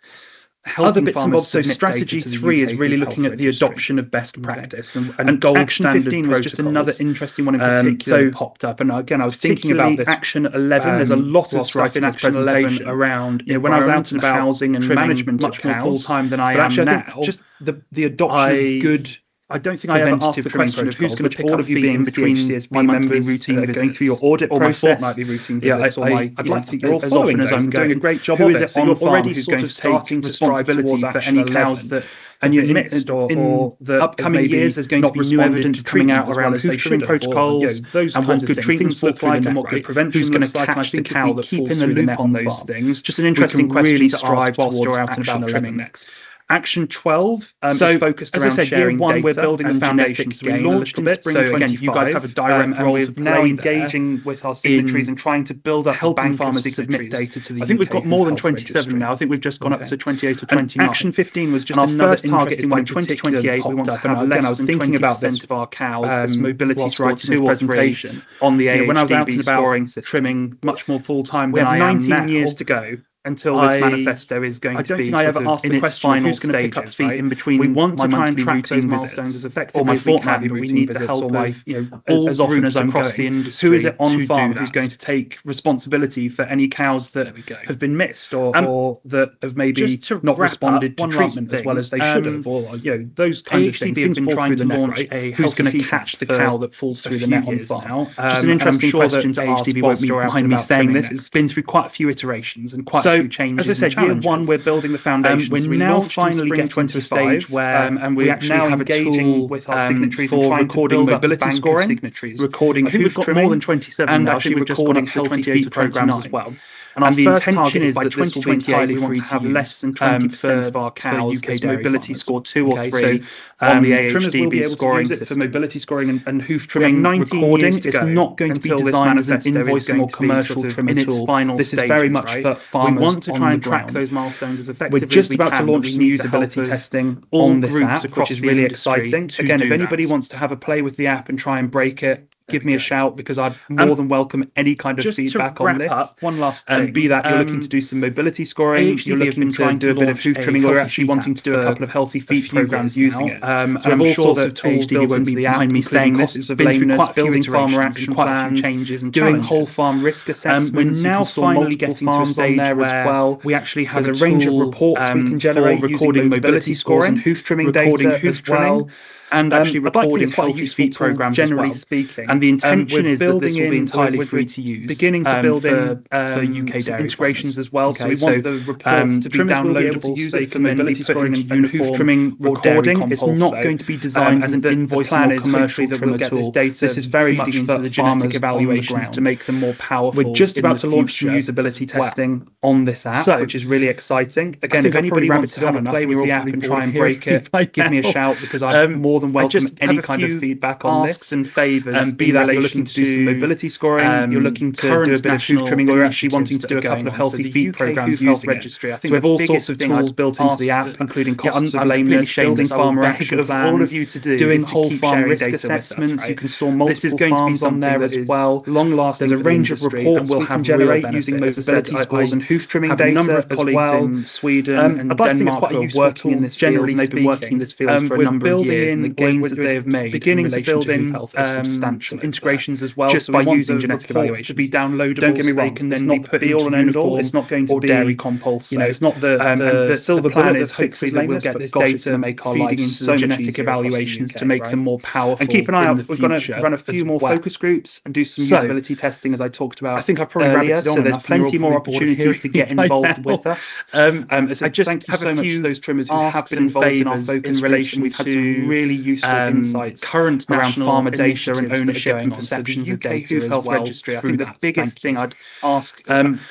other bits and bobs. So Strategy 3 is really looking at the adoption of best practice and gold Action standard 15 was just another interesting one in particular that popped up. And again, I was thinking about this. Action 11, there's a lot of stuff in Action 11 around when I was out and about housing and management much more full time than I am now. Just the adoption of good. I don't think I ever asked the question of who's going to pick all of you being between CHCSB members routine visits, going through your audit or process, my fortnightly routine visits, or my I'd like to think you're all following as I'm doing a great job of it. So you're already who's going to take responsibility for any cows that and you're mixed or the upcoming years there's going to be new evidence coming out around hoof trimming protocols, those and what good treatments look like and what good prevention who's going to catch the cow that falls through the net on those things. Just an interesting question to ask whilst you're out and about trimming next. Action 12 is focused around sharing data. We're building the foundations. We launched in spring 2025. Again, you guys have a direct role to play now engaging with our signatories and trying to build up helping farmers submit data to the UK. I think we've got more than 27 now. I think we've just gone up to 28 or 29. Action 15 was just another target is by 2028. We want to have less. I was thinking about this of our cows mobility score 2 or 3 on the AHDB when I was out and about trimming much more full time than I am now. We have 19 years to go until this manifesto is going to be. I don't think I ever asked the question who's going to pick up feet in between. We want to try and track those milestones as effectively as we can, but we need the help of all as often as I'm across the industry. Who is it on farm who's going to take responsibility for any cows that have been missed or that have maybe not responded to treatment as well as they should have, or those kinds of things. Things been trying to launch a who's going to catch the cow that falls through the net on farm. Just an interesting question to ask. Won't be behind me saying this. It's been through quite a few iterations and quite changes. As I said, year one, we're building the foundations. We're now finally getting to a stage where we actually now have engaging with our signatories for recording mobility scoring, recording. I think we've got more than 27 and now. Actually recording healthy feed programs as well. And the intention is that this will be entirely free to have less than 20% of our cows UK mobility score 2 or 3 on the AHDB scoring system. For mobility scoring and hoof trimming recording. It's not going to be designed as an invoicing or commercial trimming tool. This is very much for farmers. We want to try and track those milestones as effectively as we can. We're just about to launch some usability testing on this app, which is really exciting. Again, if anybody wants to have a play with the app and try and break it, give me a shout, because I'd more than welcome any kind of feedback on this. One last thing. And be that you're looking to do some mobility scoring, you're looking to do a bit of hoof trimming, or you're actually wanting to do a couple of healthy feet programs using it. And I'm sure that tools built into the app, me saying this, is been through quite building farmer action plans, changes and doing whole farm risk assessments. We're now finally getting to a stage there as well. We actually have a range of reports we can generate recording mobility scoring, hoof trimming data as well. and actually recording healthy feet programs generally speaking. And the intention is that this will be entirely free to use. Beginning to build in for UK dairy integrations as well. So we want the reports to be downloadable, so they can then be put in a hoof trimming recording. It's not going to be designed as an invoicing or commercial that will get this data. This is very much for the genetic evaluations to make them more powerful. We're just about to launch some usability testing on this app, which is really exciting. Again, if anybody wants to have a play with the app and try and break it, give me a shout, because I'm more than welcome any kind of feedback on this and favours. Be that you're looking to do some mobility scoring, you're looking to do a bit of hoof trimming, or you're actually wanting to do a couple of healthy feet programs using Hoof Registry. I think we have all sorts of tools built into the app, including costs of lameness, building farmer action plans, all of you to do, doing whole farm risk assessments. You can store multiple farms on there as well. Long-lasting. There's a range of reports we'll have generate using mobility scores and hoof trimming data. A number of colleagues in Sweden and Denmark who are working in this field, and they've been working in this field for a number of years, and the gains that they have made beginning to build in substantial integrations as well, just by using genetic evaluation to be downloadable. Don't get me wrong, can then not be all and end all. It's not going to be dairy compulse. You know, it's not the silver bullet is hopefully that we'll get this data feeding into the genetic evaluations to make them more powerful. And keep an eye out. We're going to run a few more focus groups and do some usability testing, as I talked about. I think I've probably rabbited on. So there's plenty more opportunities to get involved with us. I just thank you so much to those trimmers who have been involved in our focus relation. We've had some really useful insights current around farmer data and ownership and perceptions of data Hoof Health Registry. I think the biggest thing I'd ask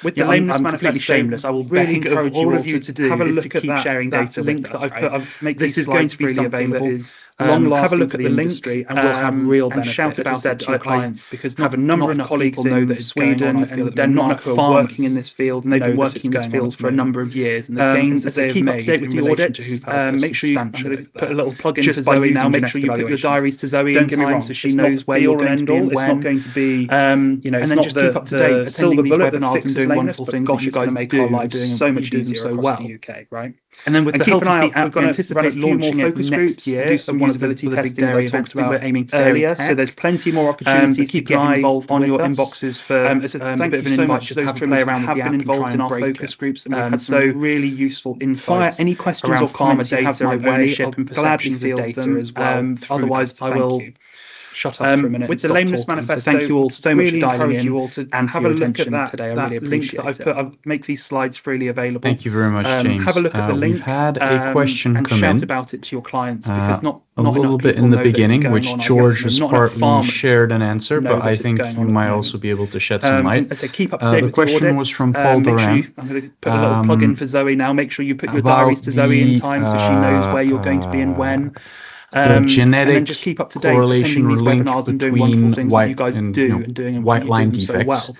with the lameness manifesto, shameless, I will really encourage all of you to do have a look at keep sharing data link that I've put. This is going to be something that is long-lasting. Have a look at the link, and we'll have real benefit. And shout about it to your clients, because have a number of colleagues know that Sweden and Denmark who are working in this field, and they've been working in this field for a number of years, and the gains that they keep up to date with the audits. Make sure you put a little plug in to Zoe now. Make sure you put your diaries to Zoe in time, so she knows where you're going to be and when. It's not going to be, you know, it's not just keep up to date. Silver bullet webinars and doing wonderful things. Gosh, you guys make our lives so much easier so well. The UK, right? And then with the Healthy Feet app, we're going to run a few more focus groups year, do some usability testing as I talked about we're aiming for earlier. So there's plenty more opportunities to get involved on your inboxes for a bit of an invite just to have a play around with the app and involved in our focus groups, and we've had some really useful insights. Any questions or comments you have my ownership and perceptions of data as well. Otherwise, I will shut up for a minute. With the lameness manifesto, thank you all so much for dialing in, you all to and have a look at that today. I really appreciate link that I've put. I'll make these slides freely available. Thank you very much, James. Have a look at the link. We've had a question and come shout in about it to your clients, because not a little bit in the beginning, which George has partly shared an answer, but I think you might also be able to shed some light. I say keep up to date with the question was from Paul Duran. I'm going to put a little plug in for Zoe now. Make sure you put your diaries to Zoe in time, so she knows where you're going to be and when. The genetic and just keep up to date, correlation or link between white line defects.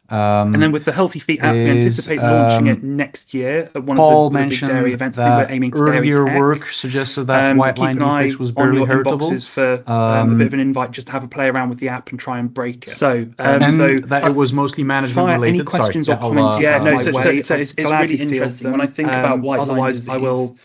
And then with the Healthy Feet app, we anticipate launching it next year at one of the big dairy events. I think we're aiming for earlier work suggested that white line defects was barely heritable. For a bit of an invite, just to have a play around with the app and try and break it. So that it was mostly management related. Any questions or comments? Yeah, no. So it's really interesting when I think about white line disease. I will.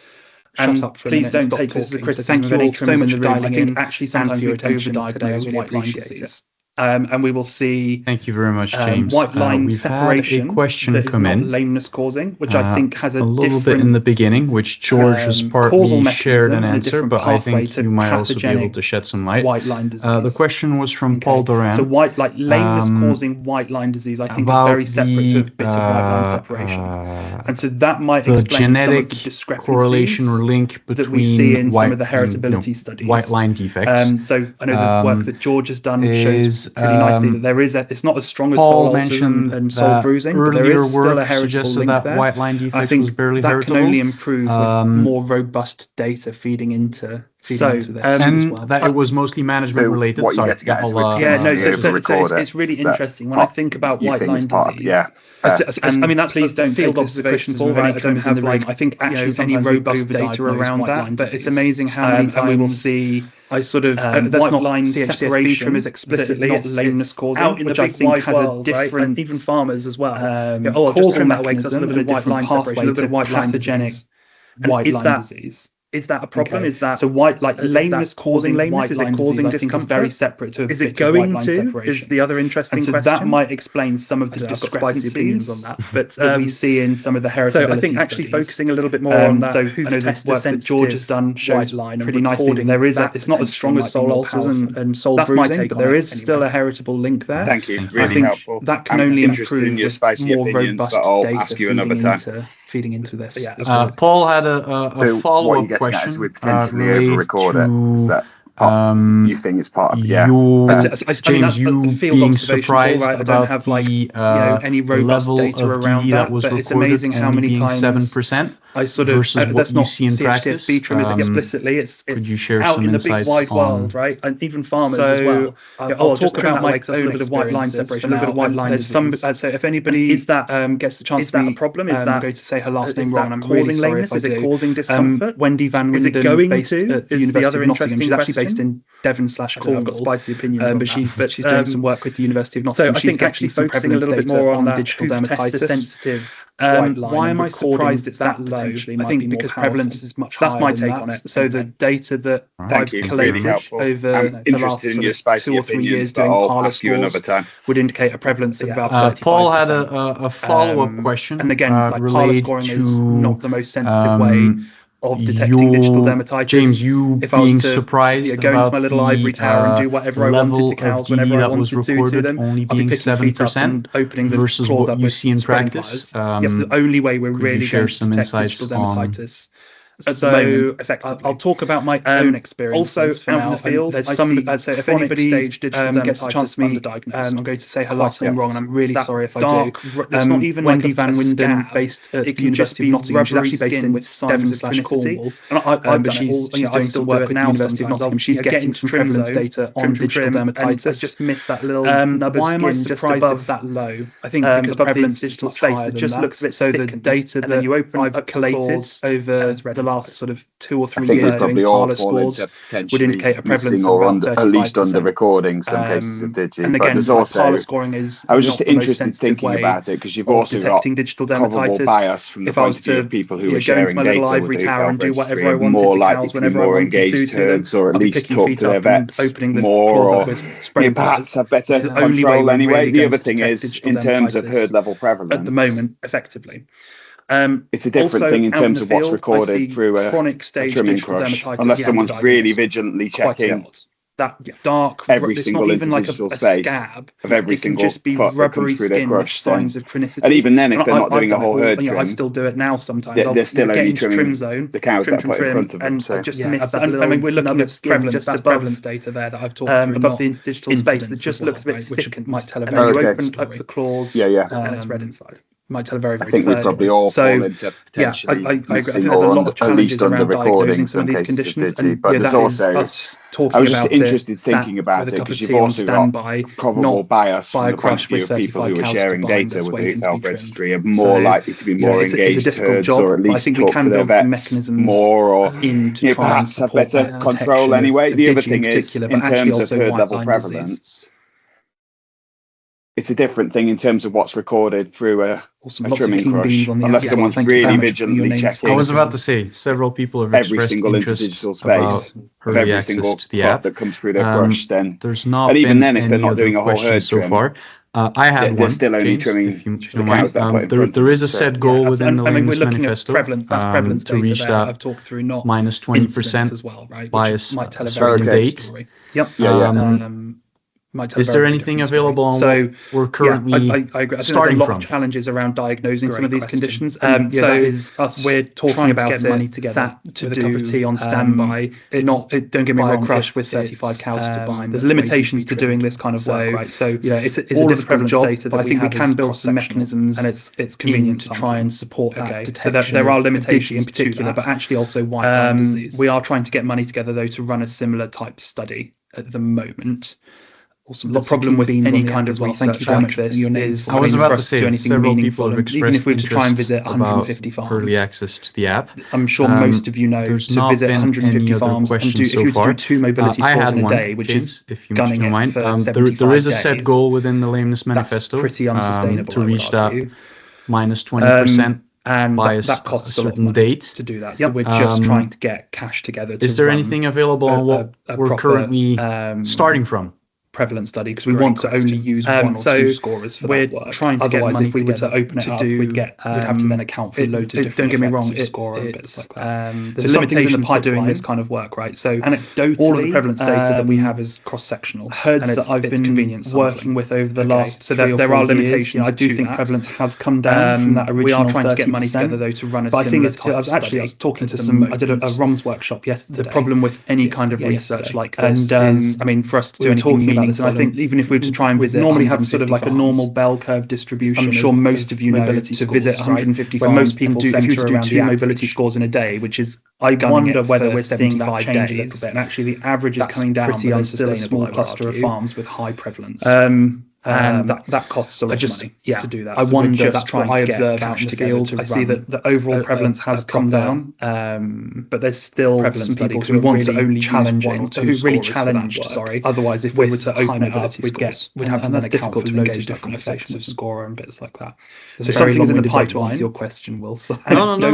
Shut up for please don't take this as a criticism. Thank you all so much for dialing in. I think actually sometimes we over-diagnose white line disease. And we will see. Thank you very much, James. White line separation. Had a question that come is in. Not lameness causing, which I think has a little bit in the beginning, which George has partly shared an answer, but I think you might also be able to shed some light. White line disease. The question was from Paul Duran. So lameness causing white line disease, I think, is very separate to a bit of white line separation, and so that might explain some of the discrepancies correlation or link between that we see in some of the heritability studies. White line defects. So I know the work that George has done shows pretty nicely that there is it's not as strong as Paul mentioned and sole bruising, but there is still a heritable link that there. White line defect I think was barely that heritable. can only improve with more robust data feeding into this and as well. That it was mostly management related. What you get to get is it's really interesting when I think about white line disease. I mean, that's please don't field observations of any trimmers in the room. I think actually there's any robust data around that, but it's amazing how many times we will see. I sort of that's not line CHCSB trimmers explicitly, not lameness causing, which I think has a different even farmers as well. Causal that way because that's a little bit of white line separation, a little bit of white line pathogenic white line disease. Is that a problem? Is that so? Lameness causing lameness? Is it causing discomfort? Very separate to. Is it going to? Is the other interesting question. That might explain some of the discrepancies on that. But that we see in some of the heritability. So I think actually focusing a little bit more on that. So I know the work that George has done shows pretty nicely. There is it's not as strong as sole ulcers and sole bruising, but there is still a heritable link there. Thank you. Really helpful. That can only improve in your spicy more opinions, robust but I'll data ask you another time. Feeding into this. Paul had a follow-up question. What you get at is we potentially over-record it. Is that you think it's part of James, you being surprised I don't about have any robust level data around that was recorded, it's amazing how many times 7%. I sort of versus what you see in practice. CHCSB trim isn't explicitly. It's could you share out some in the big wide world, right? And even farmers as well. I'll talk about my own sort of white line separation. A little bit of white line. There's some. So if anybody gets the chance, is that a problem? Is that I'm going to say her last name wrong? I'm causing lameness. Is it causing discomfort? Wendy Van Winden. Is it going based at the University of Nottingham. She's actually based in Devon/Cornwall. I've got spicy opinions, but she's doing some work with the University of Nottingham. So I think actually focusing a little bit more on that digital dermatitis sensitive. Why am I surprised it's that low? I think because prevalence is much higher. That's my take on it. So the data that I've collated over the last 2 or 3 years doing parlor scores would indicate a prevalence of about 35%. Paul had a follow-up question. And again, parlor scoring is not the most sensitive way of detecting digital dermatitis. James, you if being surprised go into my little ivory tower and do whatever I wanted to cows whenever I wanted to them, only being 7% opening the versus what you see in practice. Yes, the only way we're really going to detect digital dermatitis. So I'll talk about my own experience. Also, out in the field, there's some. So if anybody gets the chance to me, I'm going to say her last name wrong, and I'm really sorry if I do. It's not even Wendy Van Winden, based at the University of Nottingham. She's actually based in Devon/Cornwall, and she's doing some work with the University of Nottingham. She's getting some prevalence data on digital dermatitis. I just missed that little nub of skin. Why am I surprised it's that low? I think because prevalence digital space. It just looks a bit so the data that I've collated over the last sort of 2 or 3 years doing parlor scores would indicate a prevalence or of about 35%. At least under recording some cases of digi. And again, there's also parlor scoring is I was just interested thinking about it because you've also got digital probable bias from the point of view of people who are sharing data with the health registry are more likely to be more engaged herds or at least talk to their vets more or perhaps have better control anyway. The other thing is in terms of herd level prevalence at the moment effectively. It's a different thing in terms of what's recorded through a trimming crush, unless someone's really vigilantly checking that dark every single interdigital space of every single foot that comes through their crush. And even then, if they're not doing a whole herd trim, I still do it now sometimes. They're still only trimming the cows that I put in front of them. So just missed that little. I mean, we're looking at prevalence, that's prevalence data there that I've talked through above the interdigital space that just looks a bit thick, might tell a very. You open up the claws, and it's red inside. Might tell a very, very I think we probably all fall into potentially missing or at least under recording some of these conditions. But there's also, I was just interested thinking about it because you've also got probable bias from the point of view of people who are sharing data with the Hoof Health Registry are more likely to be more engaged herds or at least talk to their vets more or perhaps have better control anyway. The other thing is in terms of herd level prevalence, it's a different thing in terms of what's recorded through a trimming crush, unless someone's really vigilantly checking. I was about to say, several people have every single interdigital space of every single spot that comes through their crush. Then there's not, and even then, if they're not doing a whole herd so trim, far. I had they're still only trimming the cows that I put in front. There is a set goal within the Lameness Manifesto to reach that I've talked through not minus 20% as well, right? by a certain date. Yep. Is there anything available on what we're currently I agree. starting there's a lot from? of challenges around diagnosing some of these conditions. We're talking about get money together to do a cup of tea on standby. Don't get me wrong, crush with 35 cows to bind. There's limitations to doing this kind of work, right? So it's a difficult job, but I think we can build some mechanisms, and it's convenient to try and support that detection. So there are limitations in particular, but actually also white line disease. We are trying to get money together though to run a similar type study at the moment. The problem with any kind of research like this is I was about to say several people have expressed even if we were to try and visit 150 farms, early access to the app. I'm sure most of you know to visit 150 farms and if you do 2 mobility scores in a day, which is gunning it for 75 there is a set goal within the Lameness Manifesto pretty unsustainable to reach that minus 20% and by that costs a lot of certain money date to do that. So we're just trying to get cash together. Is there anything available on what we're currently starting from? Prevalent study, because we want to only use one or two scorers for that work. Trying to get money if we were to open it up, we'd have to then account for loads of different. Don't get me wrong, score and bits like that. There's limitations in the pipe doing this kind of work, right? So anecdotally, all of the prevalence data that we have is cross-sectional. Herds that I've been working with over the last, so there are limitations. I do think prevalence has come down from that original. We are trying to get money together though to run a similar type study. I was talking to some. I did a ROMS workshop yesterday. The problem with any kind of research like this is, I mean, for us to do anything. And I think even if we were to try and visit, normally have sort of like a normal bell curve distribution. I'm sure most of you know to visit 150 farms. Most people do, if you were to do 2 mobility scores in a day, which is, I wonder whether we're seeing that change a little bit. And actually, the average is coming down, but there's still a small cluster of farms with high prevalence. And that costs a lot of money to do that. I wonder, that's what I observe out in the field. I see that the overall prevalence has come down, but there's still some people who want to only challenge it, who really challenged, otherwise if we were to open it up, we'd have to then account for loads of different effects of score and bits like that. So something's in the pipeline. Your question, Will. No, but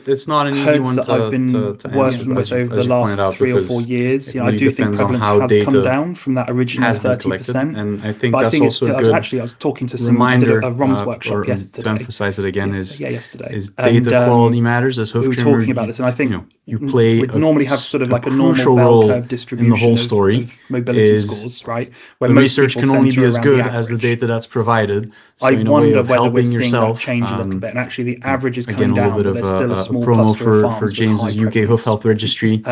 it's not an easy one to I've been working with over the last 3 or 4 years. I do think prevalence has come down from that original 30%. And I think that's also a good I was talking to some reminder, a ROMS workshop yesterday. To emphasize it again, yesterday. Is data quality matters. As hoof we were trimmer, talking about this, and I think you play we'd normally have sort of like a normal crucial bell role curve distribution in the whole story. Of mobility scores, right? Where the research can only be as good as the data that's provided. So I in a way wonder of whether we're helping seeing yourself, that change a little bit, and actually the average is coming again, a little down, bit but of there's still a small promo cluster of for James's UK Hoof Health Registry.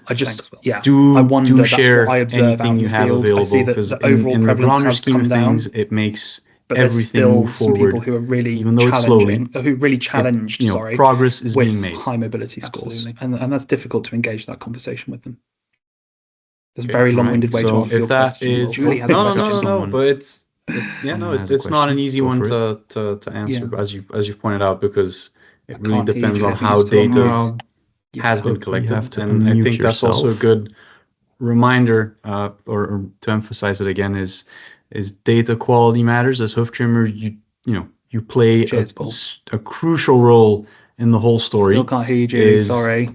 I just do share anything you have available, because in the grander scheme of things, it makes everything move forward. People who are really even though it's slowly, who really challenged, progress is being made. High mobility scores, and that's difficult to engage that conversation with them. There's a very long-winded way to answer your question. Julie has a question. No, but it's not an easy one to answer, as you pointed out, because it really depends on how data has been collected, and I think that's also a good reminder, or to emphasize it again, is data quality matters. As hoof trimmer, you play a crucial role in the whole story. Still can't hear you, Julie. Sorry.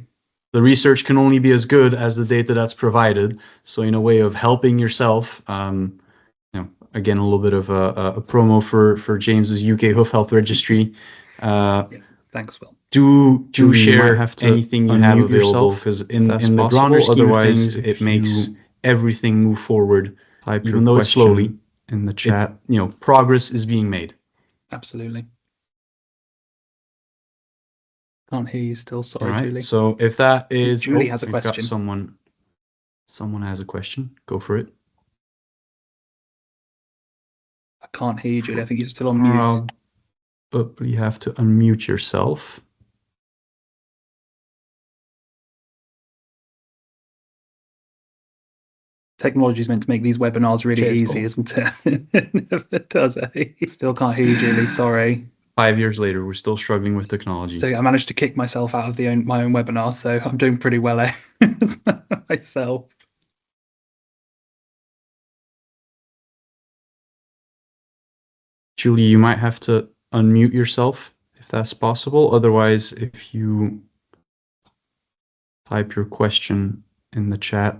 The research can only be as good as the data that's provided. So in a way of helping yourself, again, a little bit of a promo for James's UK Hoof Health Registry. Thanks, Will. Do share anything you have available, because in the grander scheme of things, it makes everything move forward, even though it's slowly. In the chat, progress is being made. Absolutely. Can't hear you still. Sorry, Julie. So if that is, Julie has a question. Someone has a question. Go for it. I can't hear you, Julie. I think you're still on mute. But you have to unmute yourself. Technology is meant to make these webinars really easy, isn't it? It never does, eh? Still can't hear you, Julie. Sorry. 5 years later, we're still struggling with technology. So I managed to kick myself out of my own webinar, so I'm doing pretty well, eh? Myself. Julie, you might have to unmute yourself if that's possible. Otherwise, if you type your question in the chat.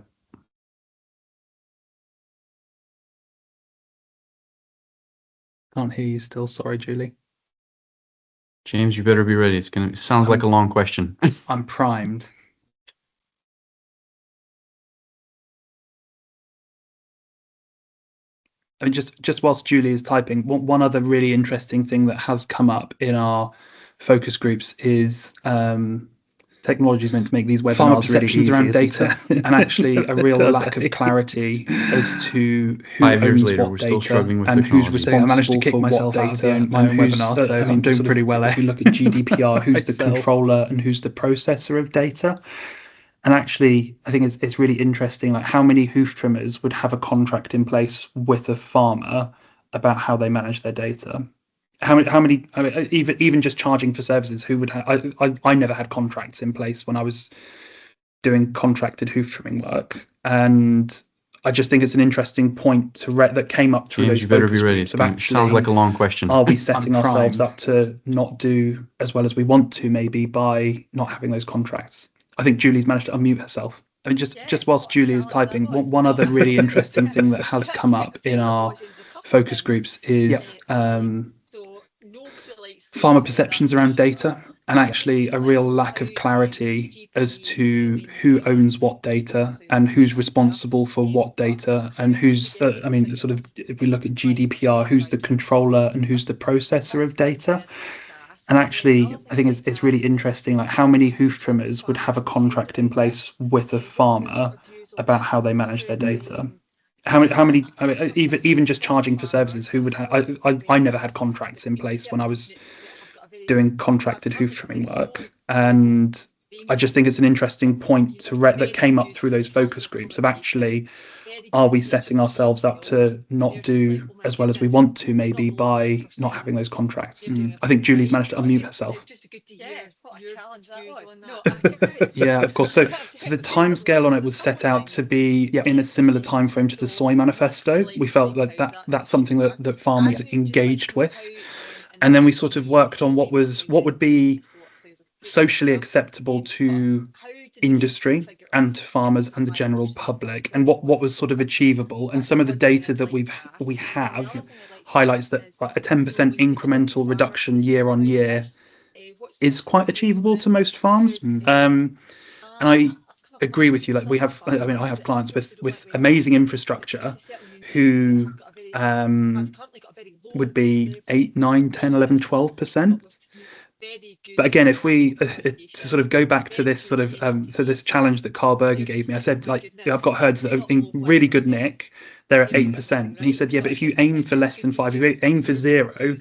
Can't hear you still. Sorry, Julie. James, you better be ready. It sounds like a long question. I'm primed. I mean, just whilst Julie is typing, one other really interesting thing that has come up in our focus groups is technology is meant to make these webinars really easy around data, and actually a real lack of clarity as to who 5 years owns later, what we're data still struggling with and technology. who's responsible. I managed to kick myself out of my own webinar, so I'm doing pretty well. If you look at GDPR, who's the controller and who's the processor of data? And actually, I think it's really interesting, like how many hoof trimmers would have a contract in place with a farmer about how they manage their data. How many? I mean, even just charging for services, who would have? I never had contracts in place when I was doing contracted hoof trimming work, and I just think it's an interesting point that came up through James, those. you better be ready. Sounds like a long question. Are we setting ourselves up to not do as well as we want to, maybe by not having those contracts? I think Julie's managed to unmute herself. I mean, just whilst Julie is typing, one other really interesting thing that has come up in our focus groups is farmer perceptions around data, and actually a real lack of clarity as to who owns what data and who's responsible for what data, and who's, sort of, if we look at GDPR, who's the controller and who's the processor of data. And actually, I think it's really interesting, like how many hoof trimmers would have a contract in place with a farmer about how they manage their data. How many? I mean, even just charging for services, who would have? I never had contracts in place when I was doing contracted hoof trimming work, and I just think it's an interesting point that came up through those focus groups of actually, are we setting ourselves up to not do as well as we want to, maybe by not having those contracts? I think Julie's managed to unmute herself. Yeah, of course. So the timescale on it was set out to be in a similar time frame to the soy manifesto. We felt like that's something that farmers engaged with, and then we sort of worked on what would be socially acceptable to industry and to farmers and the general public, and what was sort of achievable. And some of the data that we have highlights that a 10% incremental reduction year on year is quite achievable to most farms. And I agree with you. Like I have clients with amazing infrastructure who would be 8, 9, 10, 11, 12%. But again, if we to sort of go back to this sort of so this challenge that Carl Berger gave me, I said, like, I've got herds that are in really good nick, they're at 8%, and he said, yeah, but if you aim for less than 5, you aim for 0,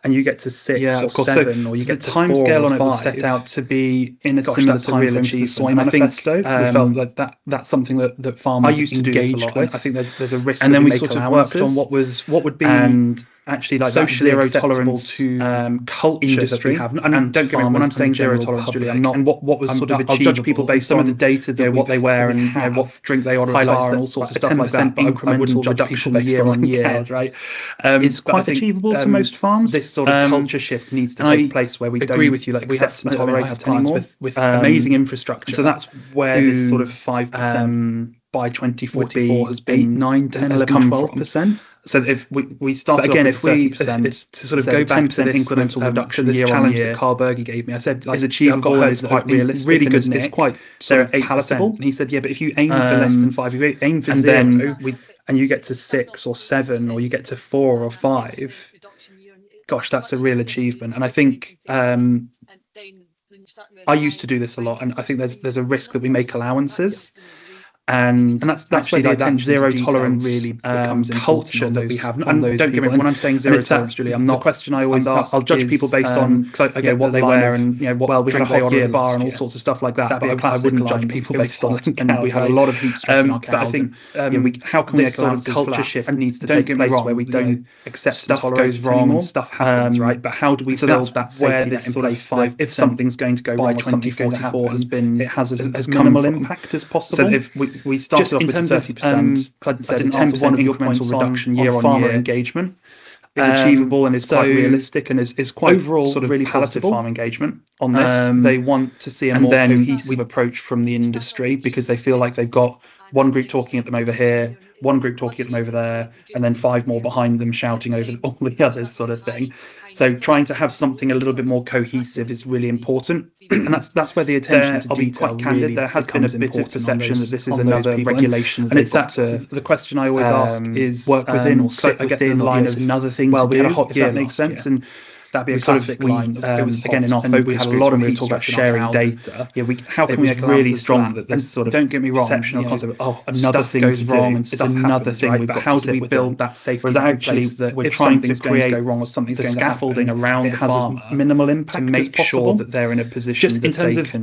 and you get to 6 or 7, or you get to 4 or 5. The timescale on it was set out to be in a similar time frame to the soy manifesto. We felt like that's something that farmers engaged with. I think there's a risk. And then we sort of worked on what would be and actually like socially zero tolerance to culture industry. That we have. And don't get me wrong, when I'm saying zero tolerance, Julie, I'm not. And what was sort of achievable. I'll judge people based on some of the data, what they wear, and what drink they order, highlights and all sorts of stuff like that. But I wouldn't judge people year on year, right? It's quite achievable to most farms. This sort of culture shift needs to take place where we agree with you, like we have to tolerate it anymore with amazing infrastructure. So that's where this sort of 5% by 2044 has been 8, 9, 10, 11, 12%. So if we started again, if we to sort of go back to this incremental reduction, this challenge that Carl Berger gave me, I said is achievable and is quite realistic, really good. It's quite sort of palatable. And he said, yeah, but if you aim for less than 5, you aim for 0, and you get to 6 or 7, or you get to 4 or 5. Gosh, that's a real achievement. And I think I used to do this a lot, and I think there's a risk that we make allowances. And that's actually where that zero tolerance really becomes culture that we have. And don't get me wrong, when I'm saying zero tolerance, Julie, I'm not. The question I always ask, I'll judge people based on what they wear and what we have a hot gear bar and all sorts of stuff like that. But I wouldn't judge people based on. And we had a lot of heat stress in our cows. But I think how can we sort of culture shift needs to take place where we don't accept stuff goes wrong and stuff happens, right? But how do we build that safety net in place? If something's going to go wrong, or something's going to happen, it has as minimal impact as possible. So if we started off with 30%, I said 10% incremental reduction year on year engagement is achievable and is quite realistic and is quite overall sort of really palatable farm engagement on this. They want to see a more cohesive approach from the industry because they feel like they've got one group talking at them over here, one group talking at them over there, and then 5 more behind them shouting over all the others, sort of thing. So trying to have something a little bit more cohesive is really important, and that's where the attention to detail. I'll be quite candid. Really there has been a bit of perception that this is another regulation, and it's that the question I always ask is work within or sit within line of another thing. Well, we had a hot gear, makes sense, and that'd be a classic line. Again, in our focus, we had a lot of heat talk about sharing data. Yeah, how can we make really strong that this sort of don't get me wrong, perception or concept of another thing goes wrong and it's another thing. Right? But how do we build that safety? Whereas actually, that we're trying to create go wrong or something's going scaffolding around the farmer as minimal impact to make sure that they're in a position. Just in terms of, I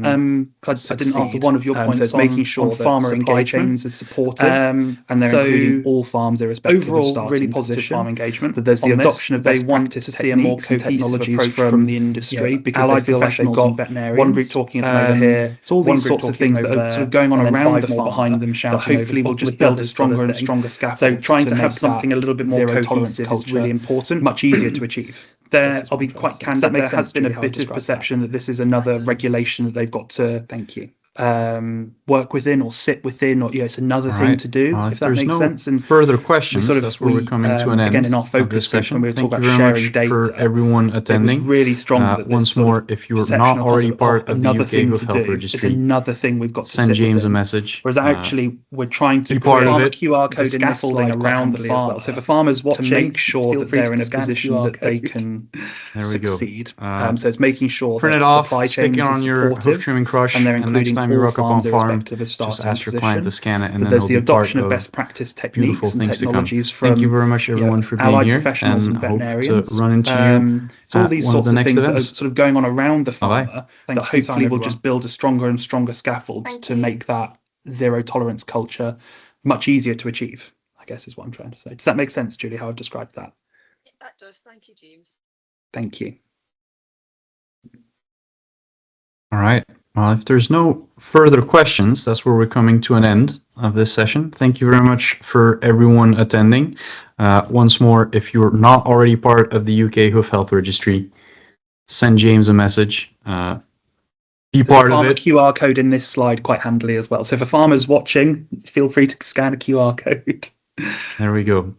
didn't answer one of your points. So it's making sure that farmer engagement is supported, and they're including all farms irrespective of starting really positive farm engagement. That there's the adoption of best practice to see a more cohesive technologies from the industry, because I feel like they've got one group talking at them over here. It's all these sorts of things that are sort of going on around the farmer behind them, shouting that hopefully will just build a stronger and stronger scaffold. So trying to have something a little bit more cohesive is really important, much easier to achieve. I'll be quite candid, there has been a bit of perception that this is another regulation that they've got to work within or sit within, or it's another thing to do, if that makes sense. And further questions, that's where we're coming to an end again in our focus session. When we Thank talk you about very sharing much data, for everyone attending. Really strong that once more, if you're not already part of the UK Hoof Health Registry, it's another thing we've got to send James a message. Whereas actually we're trying to be part of it. QR code scaffolding around the farmer. So if a farmer's watching, to make sure that they're in a position that they can succeed. So it's making sure print it off, stick it on your hoof trimming crush, and next time you rock up on farm, just ask your client to scan it, and then there's the adoption of best practice techniques and technologies from Thank you very much, everyone, for being here, and hope to run into you so all these sorts of things that are sort of going on around the farmer that Thank you, hopefully will just build a stronger and stronger scaffolds to make that zero tolerance culture much easier to achieve, I guess is what I'm trying to say. Does that make sense, Julie, how I've described that? That does. Thank you, James. Thank you. All right. Well, if there's no further questions, that's where we're coming to an end of this session. Thank you very much for everyone attending. Once more, if you're not already part of the UK Hoof Health Registry, send James a message. Be part of it. QR code in this slide quite handily as well. So if a farmer's watching, feel free to scan a QR code. There we go.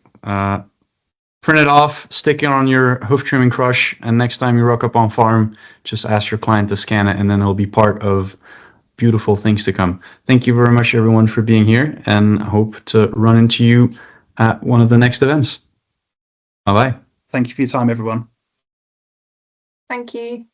Print it off, stick it on your hoof trimming crush, and next time you rock up on farm, just ask your client to scan it, and then it'll be part of beautiful things to come. Thank you very much, everyone, for being here, and hope to run into you at one of the next events. Bye-bye. Thank you for your time, everyone. Thank you.